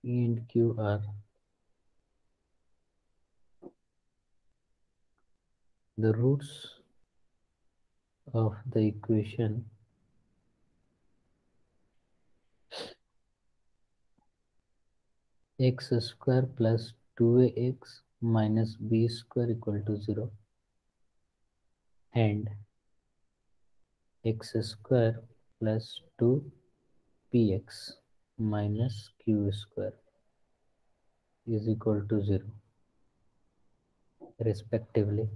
E and Q are the roots of the equation x square plus 2ax minus b square equal to 0 and x square plus 2px minus q square is equal to 0 respectively.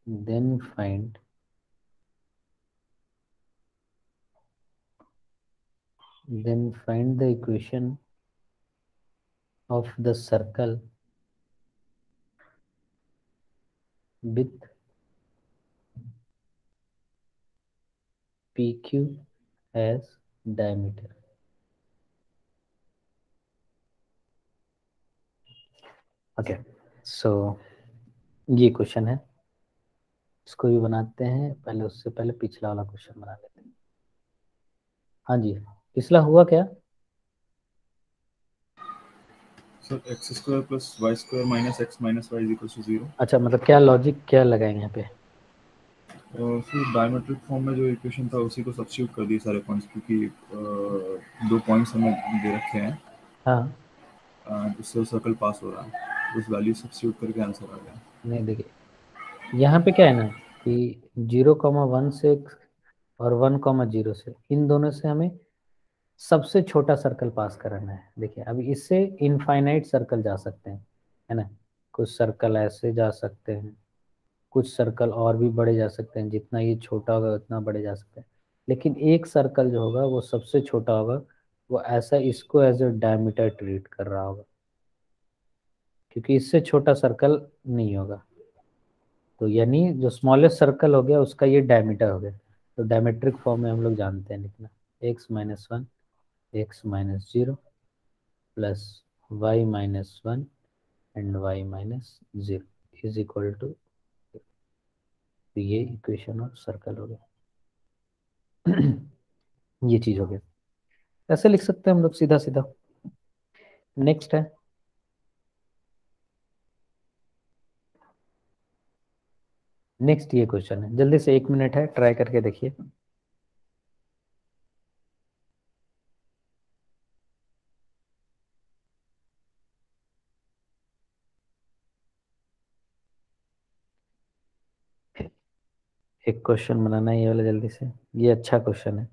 Then find the equation of the circle with PQ as diameter. Okay, so ये question है, इसको भी बनाते हैं। पहले उससे पहले पिछला वाला क्वेश्चन बना लेते हैं। हाँ जी, पिछला हुआ क्या? Sir x square plus y square minus x minus y is equal to 0। अच्छा, मतलब क्या लॉजिक क्या लगाएंगे यहाँ पे? और फिर डायमेट्रिक फॉर्म में जो इक्वेशन था उसी को सब्स्टिट्यूट कर दिए सारे पॉइंट्स, क्योंकि दो पॉइंट्स हमें दे रखे हैं। हाँ, उससे सर्कल पास हो रहा है, उस वैल्यू सब्स्टिट्यूट करके आंसर आ गया। नहीं देखिए, यहाँ पे क्या है ना कि 0,1 से और 1,0 से, इन दोनों से हमें सबसे छोटा सर्कल पास कराना है। देखिए, अभी इससे इनफाइनाइट सर्कल जा सकते हैं, है ना। कुछ सर्कल ऐसे जा सकते हैं, कुछ सर्कल और भी बड़े जा सकते हैं, जितना ये छोटा होगा उतना बड़े जा सकते हैं। लेकिन एक सर्कल जो होगा वो सबसे छोटा होगा, वो ऐसा इसको एज ए डायमीटर ट्रीट कर रहा होगा, क्योंकि इससे छोटा सर्कल नहीं होगा। तो यानी जो स्मॉलेस्ट सर्कल हो गया उसका ये डायमीटर हो गया। तो डायमेट्रिक फॉर्म में हम लोग जानते हैं लिखना, x-1 x-0 plus y-1 and y-0 is equal to, तो ये इक्वेशन ऑफ सर्कल हो गया। ये चीज हो गया, ऐसे लिख सकते हैं हम लोग सीधा सीधा। नेक्स्ट है, नेक्स्ट ये क्वेश्चन है, जल्दी से 1 मिनट है, ट्राई करके देखिए। एक क्वेश्चन बनाना है ये वाला जल्दी से, ये अच्छा क्वेश्चन है।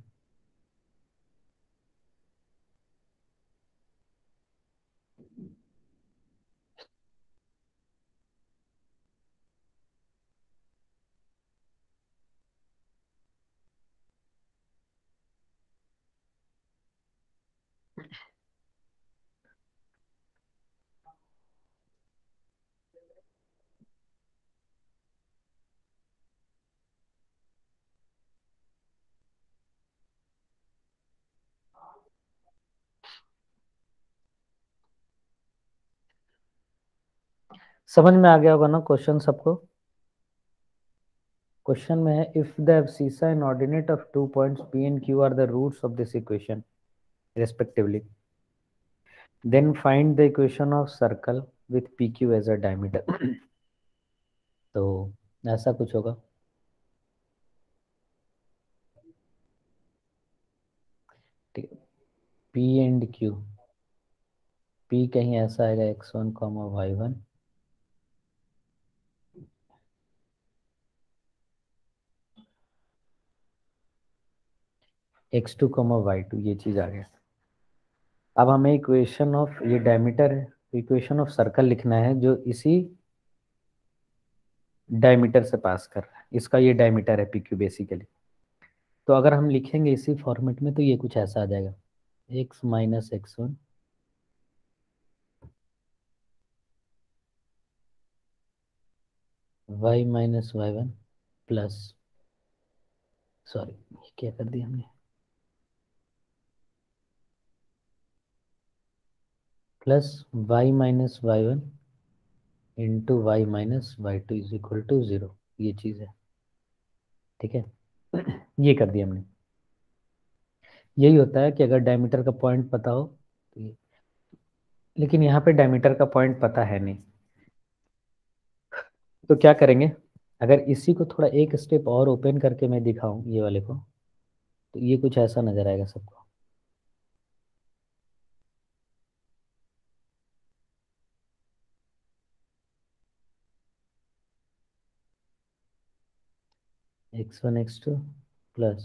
समझ में आ गया होगा ना क्वेश्चन सबको? क्वेश्चन में है if the abscissa and ordinate of 2 points P and Q are the roots of this equation respectively, then find the equation of circle with PQ as a diameter. तो ऐसा कुछ होगा। ठीक है, P एंड Q, P कहीं ऐसा आएगा x1, y1, x2, y2, ये चीज आ गया। अब हमें इक्वेशन ऑफ, ये डायमीटर है, इक्वेशन ऑफ सर्कल लिखना है जो इसी डायमीटर से पास कर रहा है। इसका ये डायमीटर है PQ बेसिकली। तो अगर हम लिखेंगे इसी फॉर्मेट में तो ये कुछ ऐसा आ जाएगा, x minus x1 y minus y1 plus, sorry क्या कर दिया हमने, plus y minus y1 into y minus y2 is equal to 0। ये चीज़ है, ठीक है। ये कर दिया हमने। यही होता है कि अगर डायमीटर का पॉइंट पता हो तो ये, लेकिन यहाँ पे डायमीटर का पॉइंट पता है नहीं, तो क्या करेंगे, अगर इसी को थोड़ा एक स्टेप और ओपन करके मैं दिखाऊं ये वाले को, तो ये कुछ ऐसा नजर आएगा सबको। x1 x2 plus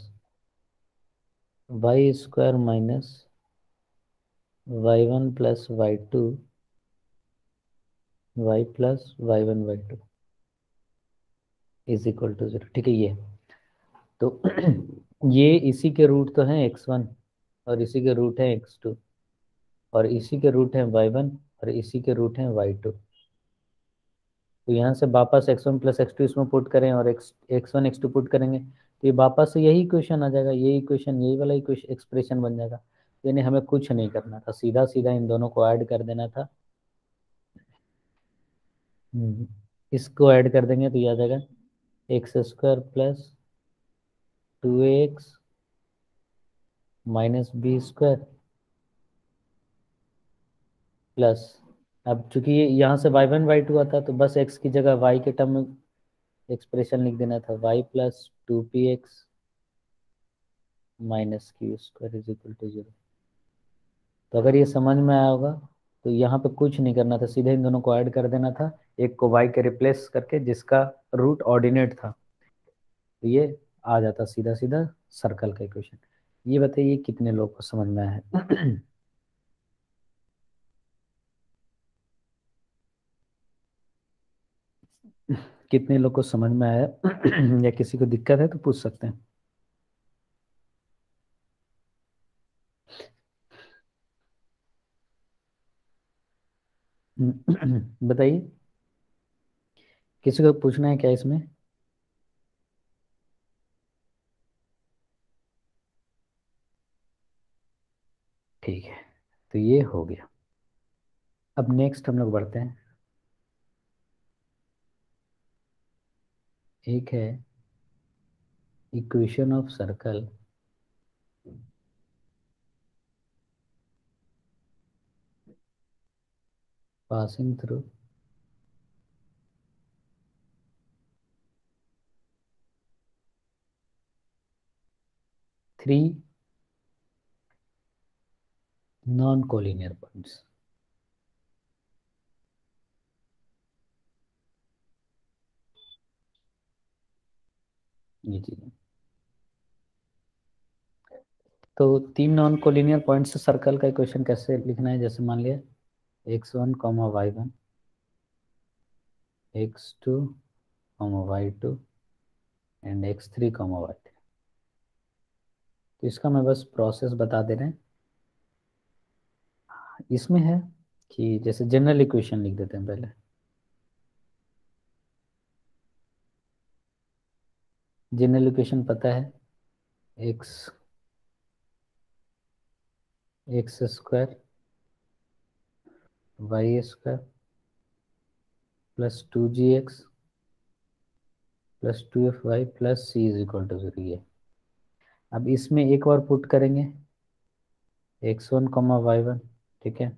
y square minus y1 plus y2 y plus y1 y2 is equal to 0। ठीक है, ये तो ये इसी के रूट तो हैं x1 और इसी के रूट है x2 और इसी के रूट है y1 और इसी के रूट है y2। तो यहाँ से वापस x1 प्लस x2 इसमें पुट करें और x1 x2 पुट करेंगे तो ये वापस से यही इक्वेशन आ जाएगा, यही इक्वेशन, यही वाला इक्वेशन एक्सप्रेशन बन जाएगा। यानी हमें कुछ नहीं करना था, सीधा सीधा इन दोनों को ऐड कर देना था। इसको ऐड कर देंगे तो ये आ जाएगा x square plus 2ax minus b square plus, अब चूंकि ये यहाँ से y1 y2 आता तो बस x की जगह y के टर्म में एक्सप्रेशन लिख देना था, y plus 2px minus q square is equal to 0। तो अगर ये समझ में आया होगा तो यहाँ पे कुछ नहीं करना था, सीधे इन दोनों को ऐड कर देना था, एक को y के रिप्लेस करके जिसका रूट ऑर्डिनेट था, तो ये आ जाता सीधा सीधा सर्कल का इक्वेशन। ये बताइए कितने लोग को समझ में आया है? कितने लोग को समझ में आया या किसी को दिक्कत है तो पूछ सकते हैं। बताइए, किसी को पूछना है क्या इसमें? ठीक है, तो ये हो गया। अब नेक्स्ट हम लोग बढ़ते हैं, एक है equation of circle passing through three non collinear points. ये चीज, तो 3 नॉन कोलिनियर पॉइंट से सर्कल का इक्वेशन कैसे लिखना है, जैसे मान लिया x1 y1 x2 y2 and x3 y3। तो इसका मैं बस प्रोसेस बता दे रहे हैं। इसमें है कि जैसे जनरल इक्वेशन लिख देते हैं पहले, जनरल इक्वेशन पता है x x square y square plus 2gx plus 2fy plus c is equal to 0 ये। अब इसमें एक और पुट करेंगे x1 y1, ठीक है।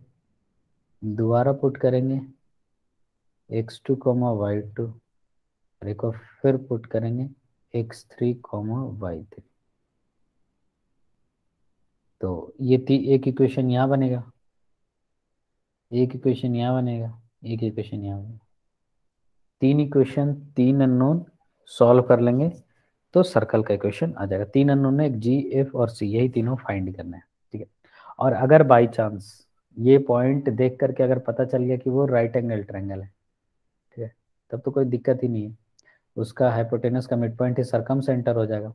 दोबारा पुट करेंगे x2 y2, और एक और फिर पुट करेंगे x3 y3। तो ये एक इक्वेशन यहाँ बनेगा, एक इक्वेशन यहाँ बनेगा, एक इक्वेशन यहाँ बनेगा। तीन इक्वेशन, तीन अननोन सॉल्व कर लेंगे तो सर्कल का इक्वेशन आ जाएगा। तीन अननोन है, जी, एफ और सी, यही तीनों फाइंड करना है, ठीक है। और अगर बाई चांस ये पॉइंट देख करके अगर पता चल गया कि वो राइट एंगल ट्रायंगल है, ठीक है, तब तो कोई दिक्कत ही नहीं है। उसका हाइपोटेनस का मिड पॉइंट ही सरकम सेंटर हो जाएगा,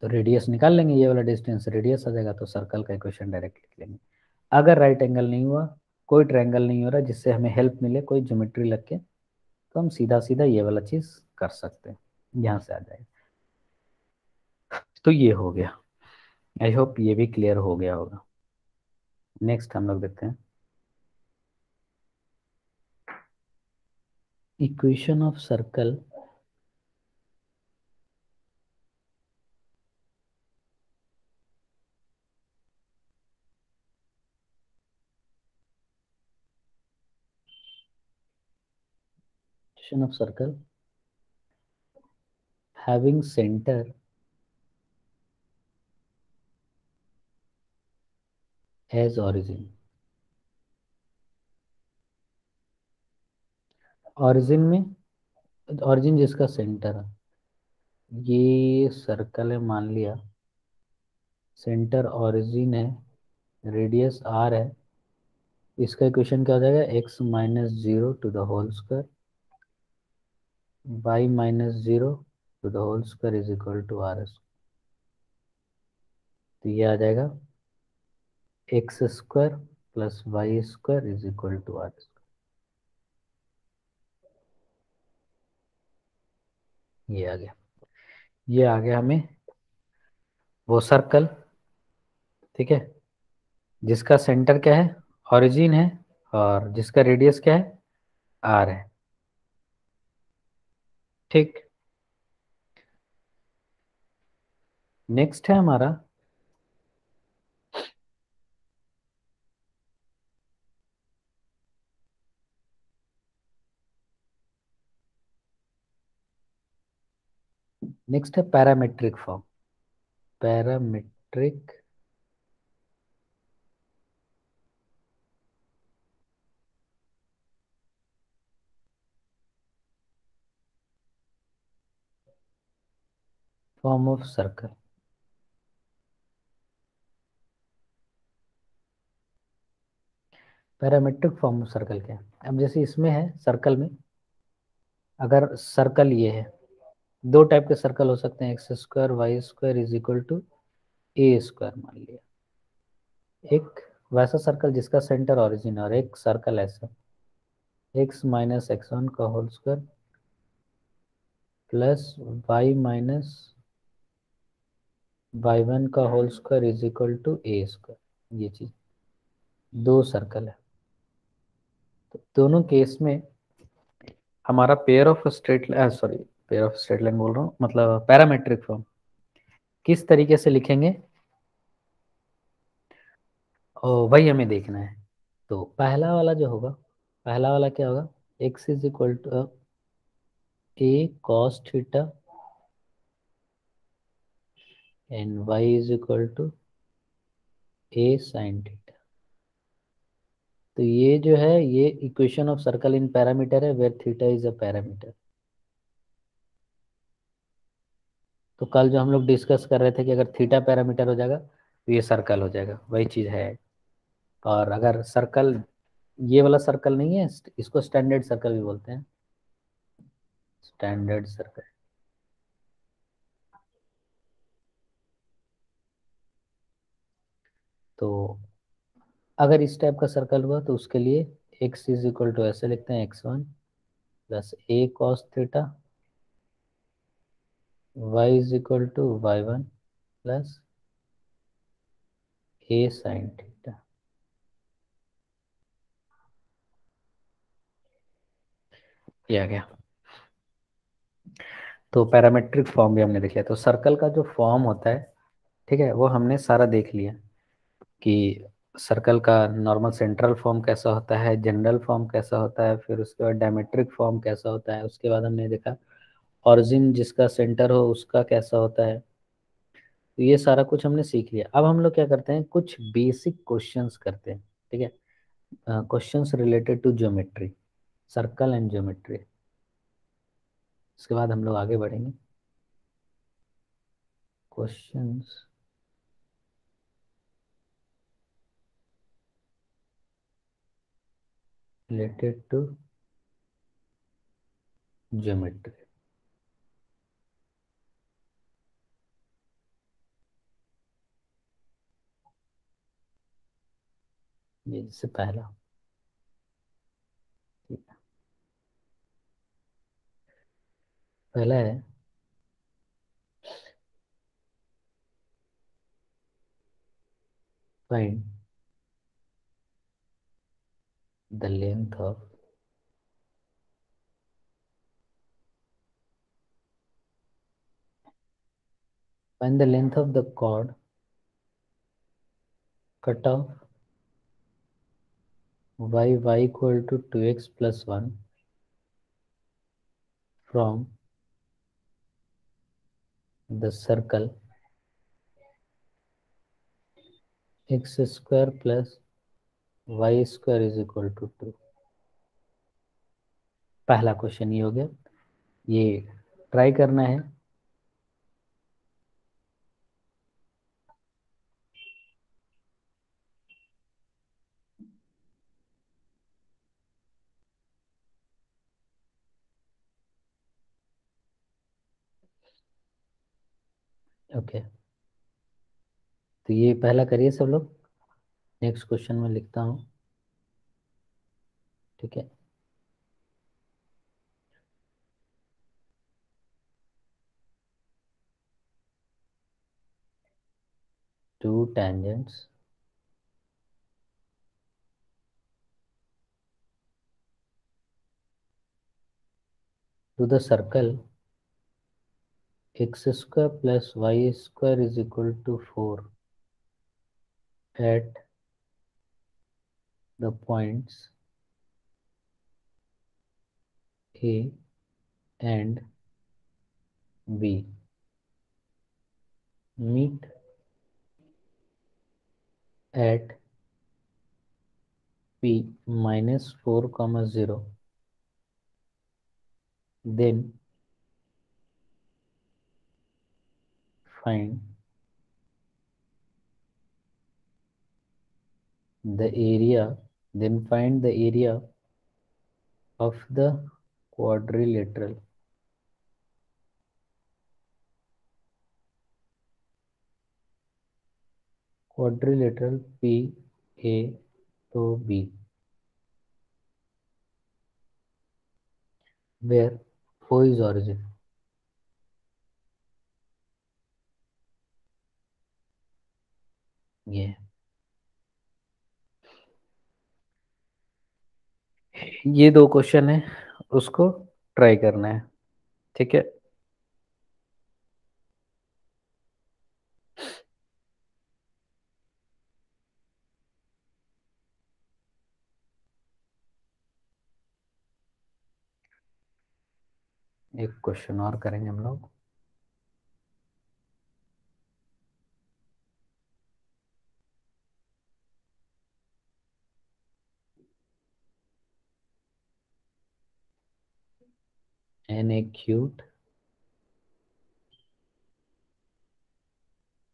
तो रेडियस निकाल लेंगे, ये वाला डिस्टेंस रेडियस आ जाएगा, तो सर्कल का इक्वेशन डायरेक्ट लिख लेंगे। अगर राइट एंगल नहीं हुआ, कोई ट्रायंगल नहीं हो रहा जिससे हमें हेल्प मिले, कोई ज्योमेट्री लग के, तो हम सीधा सीधा ये वाला चीज कर सकते हैं, यहाँ से आ जाएगा। तो ये हो गया, आई होप ये भी क्लियर हो गया होगा। नेक्स्ट हम लोग देखते हैं equation of circle of circle having center as origin। origin में, origin जिसका सेंटर है, ये सर्कल है मान लिया, सेंटर origin है, रेडियस r है, इसका इक्वेशन क्या हो जाएगा, x minus 0 to the whole square y minus 0 to the whole square is equal to r। तो ये आ जाएगा x square plus y square is equal to r square. ये आ गया, ये आ गया हमें वो सर्कल, ठीक है, जिसका सेंटर क्या है, ओरिजिन है, और जिसका रेडियस क्या है, आर है, ठीक। नेक्स्ट है हमारा नेक्स्ट है parametric form. Parametric form of circle. Parametric form of circle क्या है, अब जैसे इसमें है सर्कल में, अगर सर्कल ये है, दो टाइप के सर्कल हो सकते हैं, x square y square is equal to a square मान लिया। एक वैसा सर्कल जिसका सेंटर ओरिजिन, और एक सर्कल ऐसा एक्स माइनस एक्स वन का whole square plus y minus y one का whole square is equal to a square. ये चीज, दो सर्कल है, तो दोनों केस में हमारा pair of straight, sorry pair of straight line बोल रहा हूँ, मतलब पैरामेट्रिक फॉर्म किस तरीके से लिखेंगे, और वही हमें देखना है। तो पहला वाला जो होगा, पहला वाला क्या होगा, x is equal to a cos theta and y is equal to a sine theta. तो ये जो है, ये equation of circle in parameter है, where theta is a parameter. तो कल जो हम लोग डिस्कस कर रहे थे कि अगर थीटा पैरामीटर हो जाएगा तो ये सर्कल हो जाएगा, वही चीज है। और अगर सर्कल ये वाला सर्कल नहीं है, इसको स्टैंडर्ड सर्कल भी बोलते हैं, स्टैंडर्ड सर्कल। तो अगर इस टाइप का सर्कल हुआ तो उसके लिए x इज इक्वल टू ऐसे लिखते हैं, x1 plus a cos theta, y is equal to y1 plus a sine theta. किया गया। तो पैरामेट्रिक फॉर्म भी हमने देख लिया। तो सर्कल का जो फॉर्म होता है, ठीक है, वो हमने सारा देख लिया कि सर्कल का नॉर्मल सेंट्रल फॉर्म कैसा होता है, जनरल फॉर्म कैसा होता है, फिर उसके बाद डायमेट्रिक फॉर्म कैसा होता है, उसके बाद हमने देखा ऑरिजिन जिसका सेंटर हो उसका कैसा होता है। तो ये सारा कुछ हमने सीख लिया। अब हम लोग क्या करते हैं, कुछ बेसिक क्वेश्चंस करते हैं, ठीक है, questions related to geometry, circle and geometry. उसके बाद हम लोग आगे बढ़ेंगे। Questions related to geometry। ये इससे पहला, ठीक है, पहला है find the length of the chord cut off y equal to 2x plus 1 from the circle x square plus y square is equal to 2। पहला क्वेश्चन ये हो गया, ये ट्राई करना है। ओके, तो ये पहला करिए सब लोग। नेक्स्ट क्वेश्चन में लिखता हूँ, ठीक है। Two tangents to the circle x square plus y square is equal to 4 at the points A and B meet at P minus 4 comma 0, then find the area of the quadrilateral P A to B, where O is origin। ये दो question है, उसको try करना है, ठीक है। एक question और करेंगे हम लोग। An acute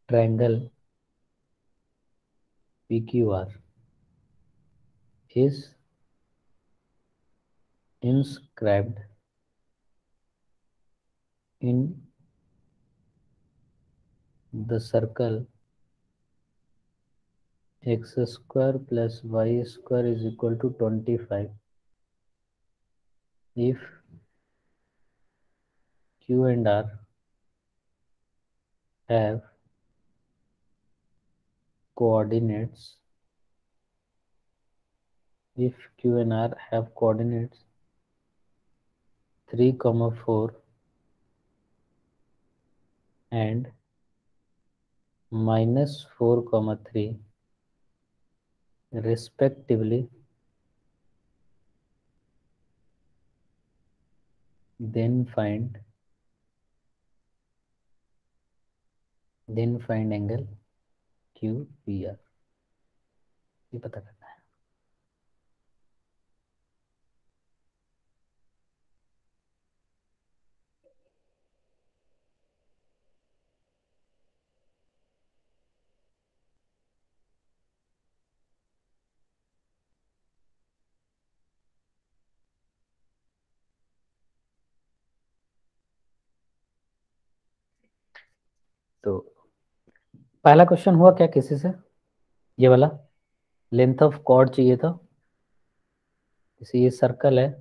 triangle PQR is inscribed in the circle x square plus y square is equal to 25 if Q and R have coordinates 3,4 and -4,3 respectively, then find angle QPR, ये पता करना है। तो पहला क्वेश्चन हुआ क्या किसी से, ये वाला लेंथ ऑफ कॉर्ड चाहिए था। जैसे ये सर्कल है,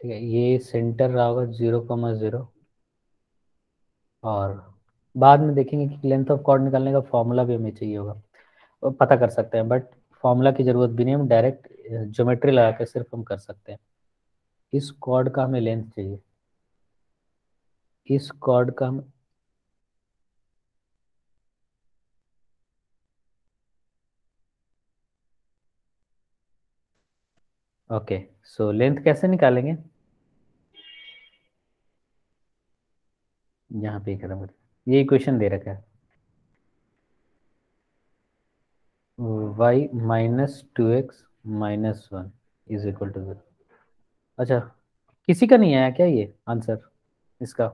ठीक है, ये सेंटर रहा होगा 0,0, और बाद में देखेंगे कि लेंथ ऑफ कॉर्ड निकालने का फॉर्मूला भी हमें चाहिए होगा, और पता कर सकते हैं, बट फॉर्मूला की ज़रूरत भी नहीं, हम डायरेक्ट ज्योमेट्री लगा के सिर्फ हम कर सकते हैं। इस कॉर्ड का हमें लेंथ चाहिए, इस कॉर्ड का हम ओके, सो लेंथ कैसे निकालेंगे, यहाँ पे खत्म कर, ये इक्वेशन दे रखा है y -2x - 1 is equal to 0। अच्छा, किसी का नहीं आया क्या ये आंसर इसका?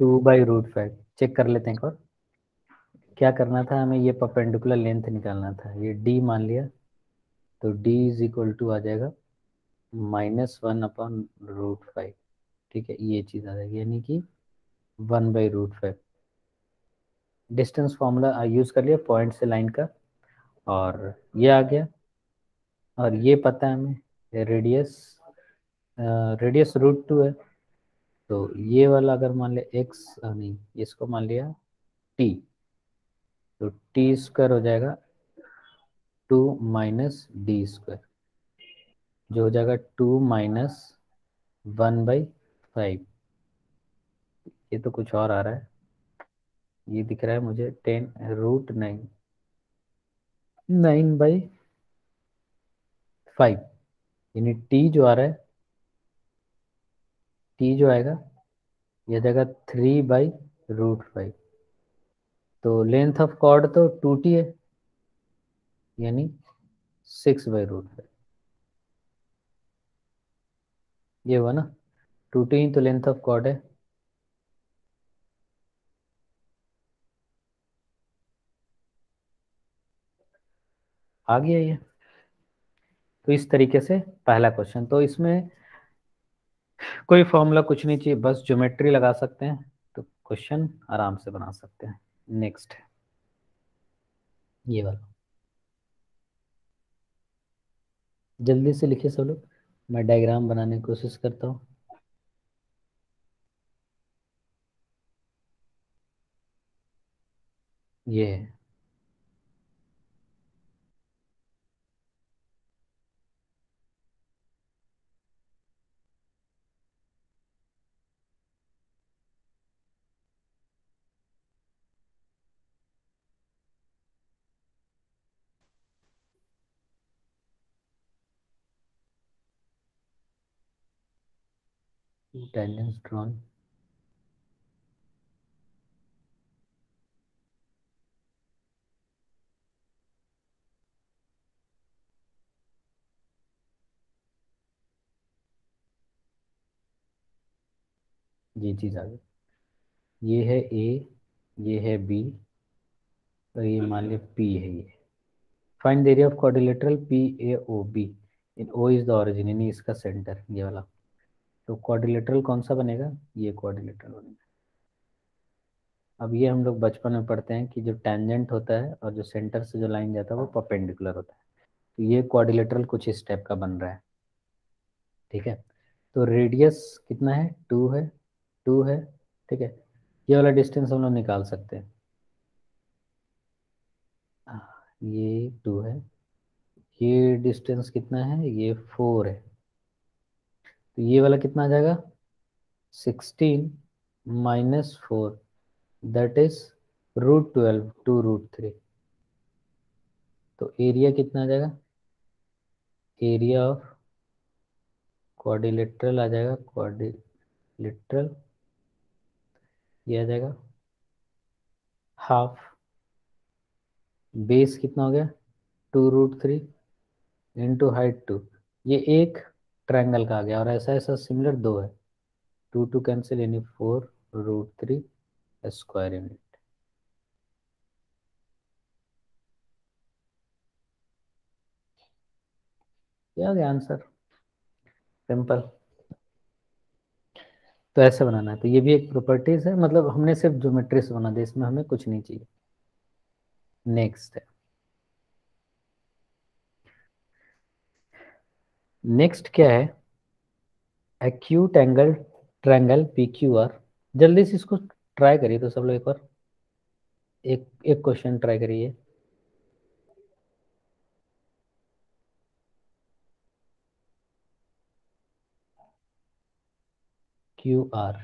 2/√5 चेक कर लेते हैं एक और। क्या करना था हमें, ये परपेंडिकुलर लेंथ निकालना था, ये d मान लिया, तो d इज इक्वल टू आ जाएगा -1/√5, ठीक है, ये चीज़ आ जाएगी, यानी कि 1/√5। डिस्टेंस फार्मूला यूज़ कर लिया पॉइंट से लाइन का, और ये आ गया, और ये पता है हमें रेडियस, √2 है, तो ये वाला अगर मान लिया x, नहीं इसको मान लिया t, तो t² हो जाएगा 2 - d², जो हो जाएगा 2 - 1/5। ये तो कुछ और आ रहा है, ये दिख रहा है मुझे 10√9, 9/5, यानी t जो आ रहा है, t जो आएगा ये जाएगा 3/√5। तो लेंथ ऑफ कॉर्ड तो 2t है, यानी 6/√5, ये हुआ ना, 2t ही तो लेंथ ऑफ कॉर्ड है। आ गया ये, तो इस तरीके से पहला क्वेश्चन, तो इसमें कोई फॉर्मूला कुछ नहीं चाहिए, बस ज्योमेट्री लगा सकते हैं, तो क्वेश्चन आराम से बना सकते हैं। नेक्स्ट ये वाला जल्दी से लिखिए सब लोग, मैं डायग्राम बनाने की कोशिश करता हूँ। ये है, टेंजेंट्स ड्रॉन, ये चीज़ आ गई, ये है ए, ये है बी, और ये मान लिया पी है। ये find the area of quadrilateral P A O B, in O is the origin, यानी इसका सेंटर ये वाला, तो क्वाड्रिलेटरल कौन सा बनेगा, ये क्वाड्रिलेटरल बनेगा। अब ये हम लोग बचपन में पढ़ते हैं कि जो टेंजेंट होता है और जो सेंटर से जो लाइन जाता है वो परपेंडिकुलर होता है, तो ये क्वाड्रिलेटरल कुछ इस टाइप का बन रहा है, ठीक है। तो रेडियस कितना है, 2 है, 2 है, ठीक है, ये वाला डिस्टेंस हम लोग निकाल सकते हैं, ये 2 है, ये डिस्टेंस कितना है, ये 4 है, तो ये वाला कितना आ जाएगा, 16 माइनस 4, दैट इज √12 टू √3। तो एरिया कितना आ जाएगा, एरिया ऑफ क्वाड्रिलेटरल आ जाएगा, क्वाड्रिलेटरल ये आ जाएगा हाफ, बेस कितना हो गया 2√3 इंटू हाइट 2, ये एक ट्रायंगल का आ गया, और ऐसा ऐसा सिमिलर 2 है, 2 2 कैंसिल यानी 4√3 स्क्वायर यूनिट। क्या आ गया आंसर, सिंपल। तो ऐसे बनाना है, तो ये भी एक प्रॉपर्टीज है, मतलब हमने सिर्फ ज्योमेट्री से बना दिया, इसमें हमें कुछ नहीं चाहिए। नेक्स्ट है, नेक्स्ट क्या है, acute angle triangle P Q R. जल्दी से इसको ट्राई करिए तो सब लोग एक बार, एक एक क्वेश्चन ट्राई करिए। क्यू आर,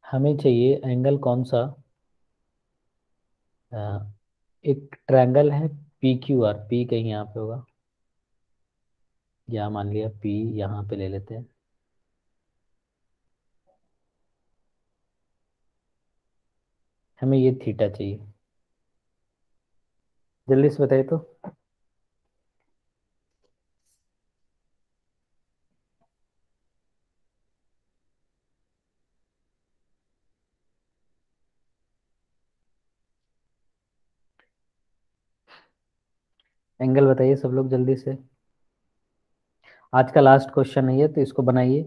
हमें चाहिए एंगल कौन सा, एक ट्रायंगल है पी क्यू आर, पी कहीं यहाँ पे होगा, या मान लिया पी यहाँ पे ले लेते हैं। हमें ये थीटा चाहिए, जल्दी से बताइए तो। एंगल बताइए सब लोग जल्दी से, आज का लास्ट क्वेश्चन है ये, तो इसको बनाइए,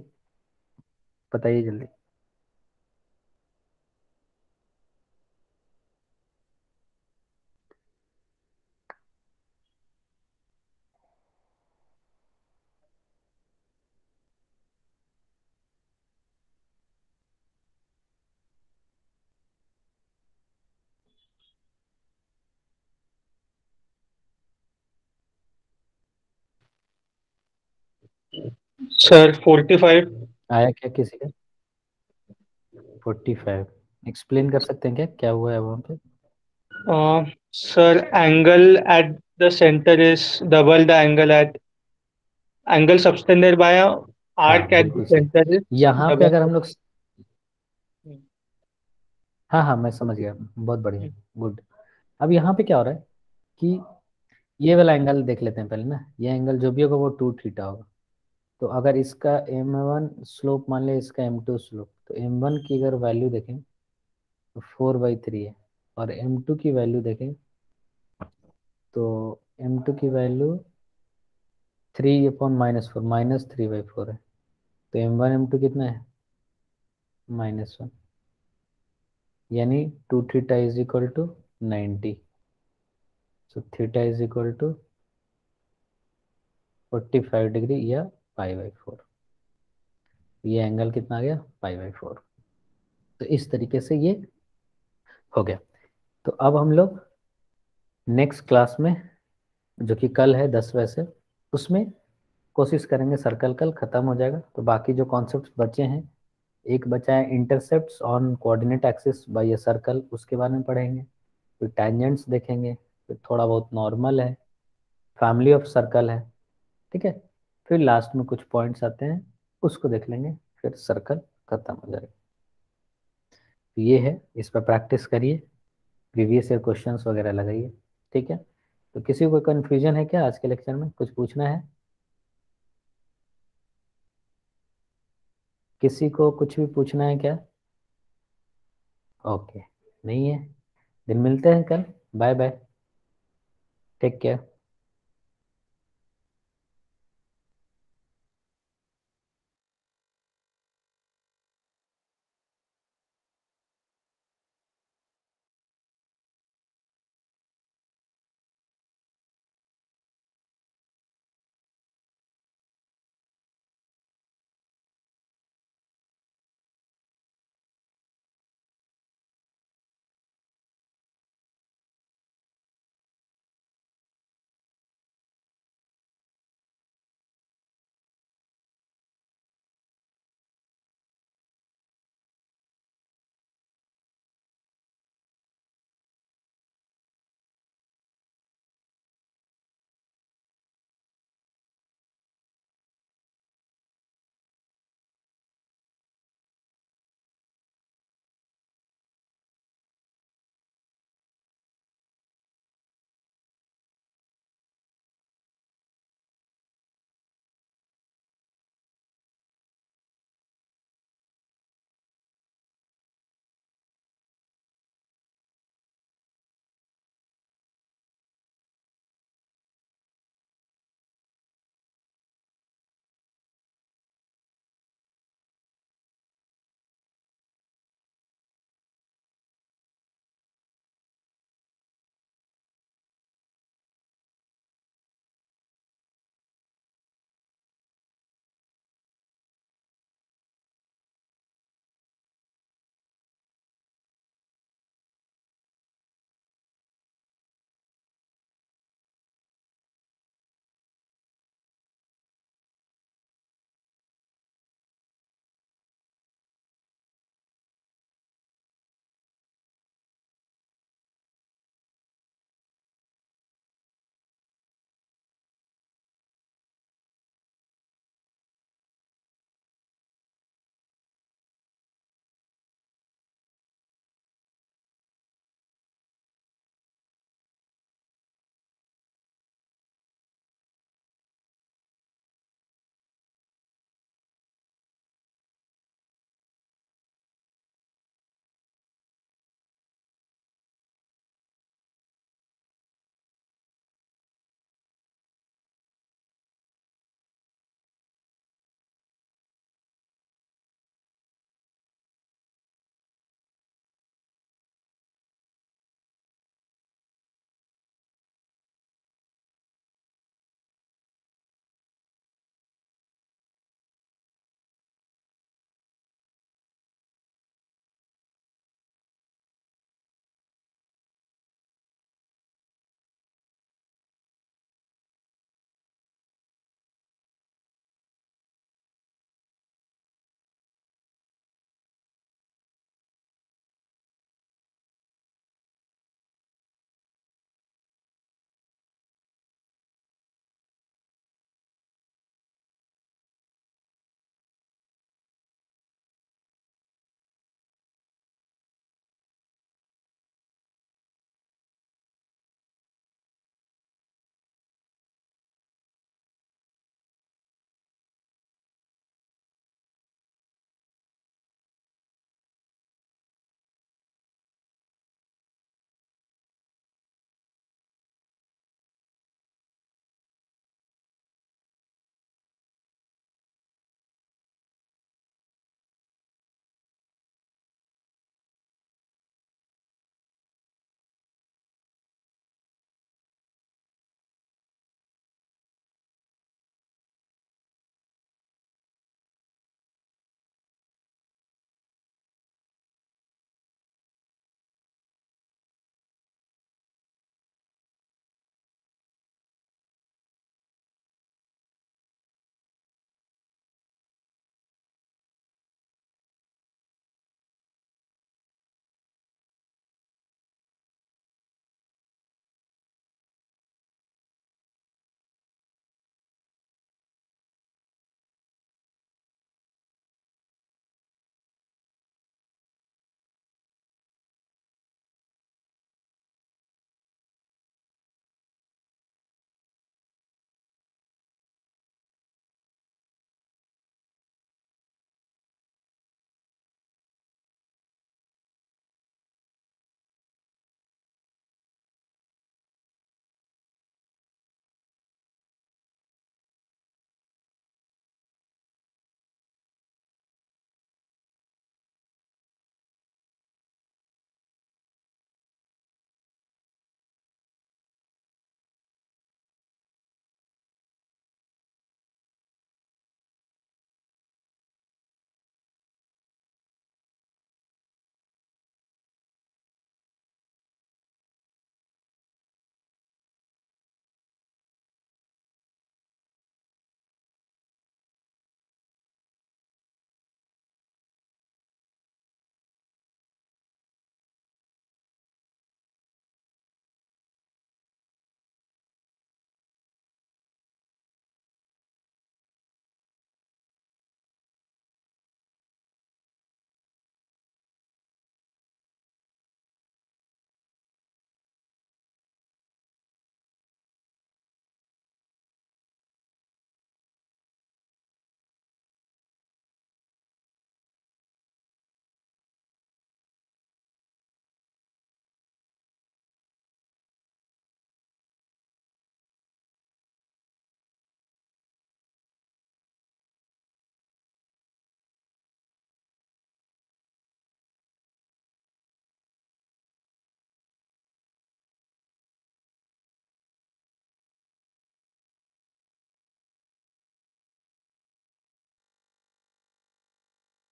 बताइए जल्दी। सर 45। आया क्या किसी का, 45। एक्सप्लेन कर सकते हैं क्या क्या हुआ है वहाँ पे। Sir angle at the centre is double the angle subtended bye हाँ आर्क एट द बिल्कुल सही, सेंटर इज यहाँ पे अगर डबल। हम लोग, हाँ हाँ मैं समझ गया, बहुत बढ़िया, गुड। अब यहाँ पे क्या हो रहा है कि ये वाला एंगल देख लेते हैं पहले ना, ये एंगल जो भी होगा वो 2θ होगा। तो अगर इसका m1 स्लोप मान लिया, इसका m2 स्लोप, तो m1 की अगर वैल्यू देखें तो 4/3 है, और m2 की वैल्यू देखें तो m2 की वैल्यू 3/-4 -3/4 है, तो m1 m2 कितना है -1, यानी 2θ is equal to 90, so theta is equal to 45 degree या π/4। ये एंगल कितना आ गया π/4। तो इस तरीके से ये हो गया। तो अब हम लोग नेक्स्ट क्लास में, जो कि कल है 10 बजे से, उसमें कोशिश करेंगे, सर्कल कल खत्म हो जाएगा, तो बाकी जो कॉन्सेप्ट्स बचे हैं, एक बचा है intercepts on coordinate axis by a circle, उसके बारे में पढ़ेंगे, फिर टैंजेंट्स देखेंगे, फिर थोड़ा बहुत नॉर्मल है, फैमिली ऑफ सर्कल है, ठीक है, फिर लास्ट में कुछ पॉइंट्स आते हैं उसको देख लेंगे, फिर सर्कल खत्म हो जाएगा। तो ये है, इस पर प्रैक्टिस करिए, प्रीवियस ईयर क्वेश्चंस वगैरह लगाइए, ठीक है। तो किसी को कन्फ्यूजन है क्या आज के लेक्चर में, कुछ पूछना है, किसी को कुछ भी पूछना है क्या, ओके नहीं है, दिन मिलते हैं कल, बाय बाय, टेक केयर।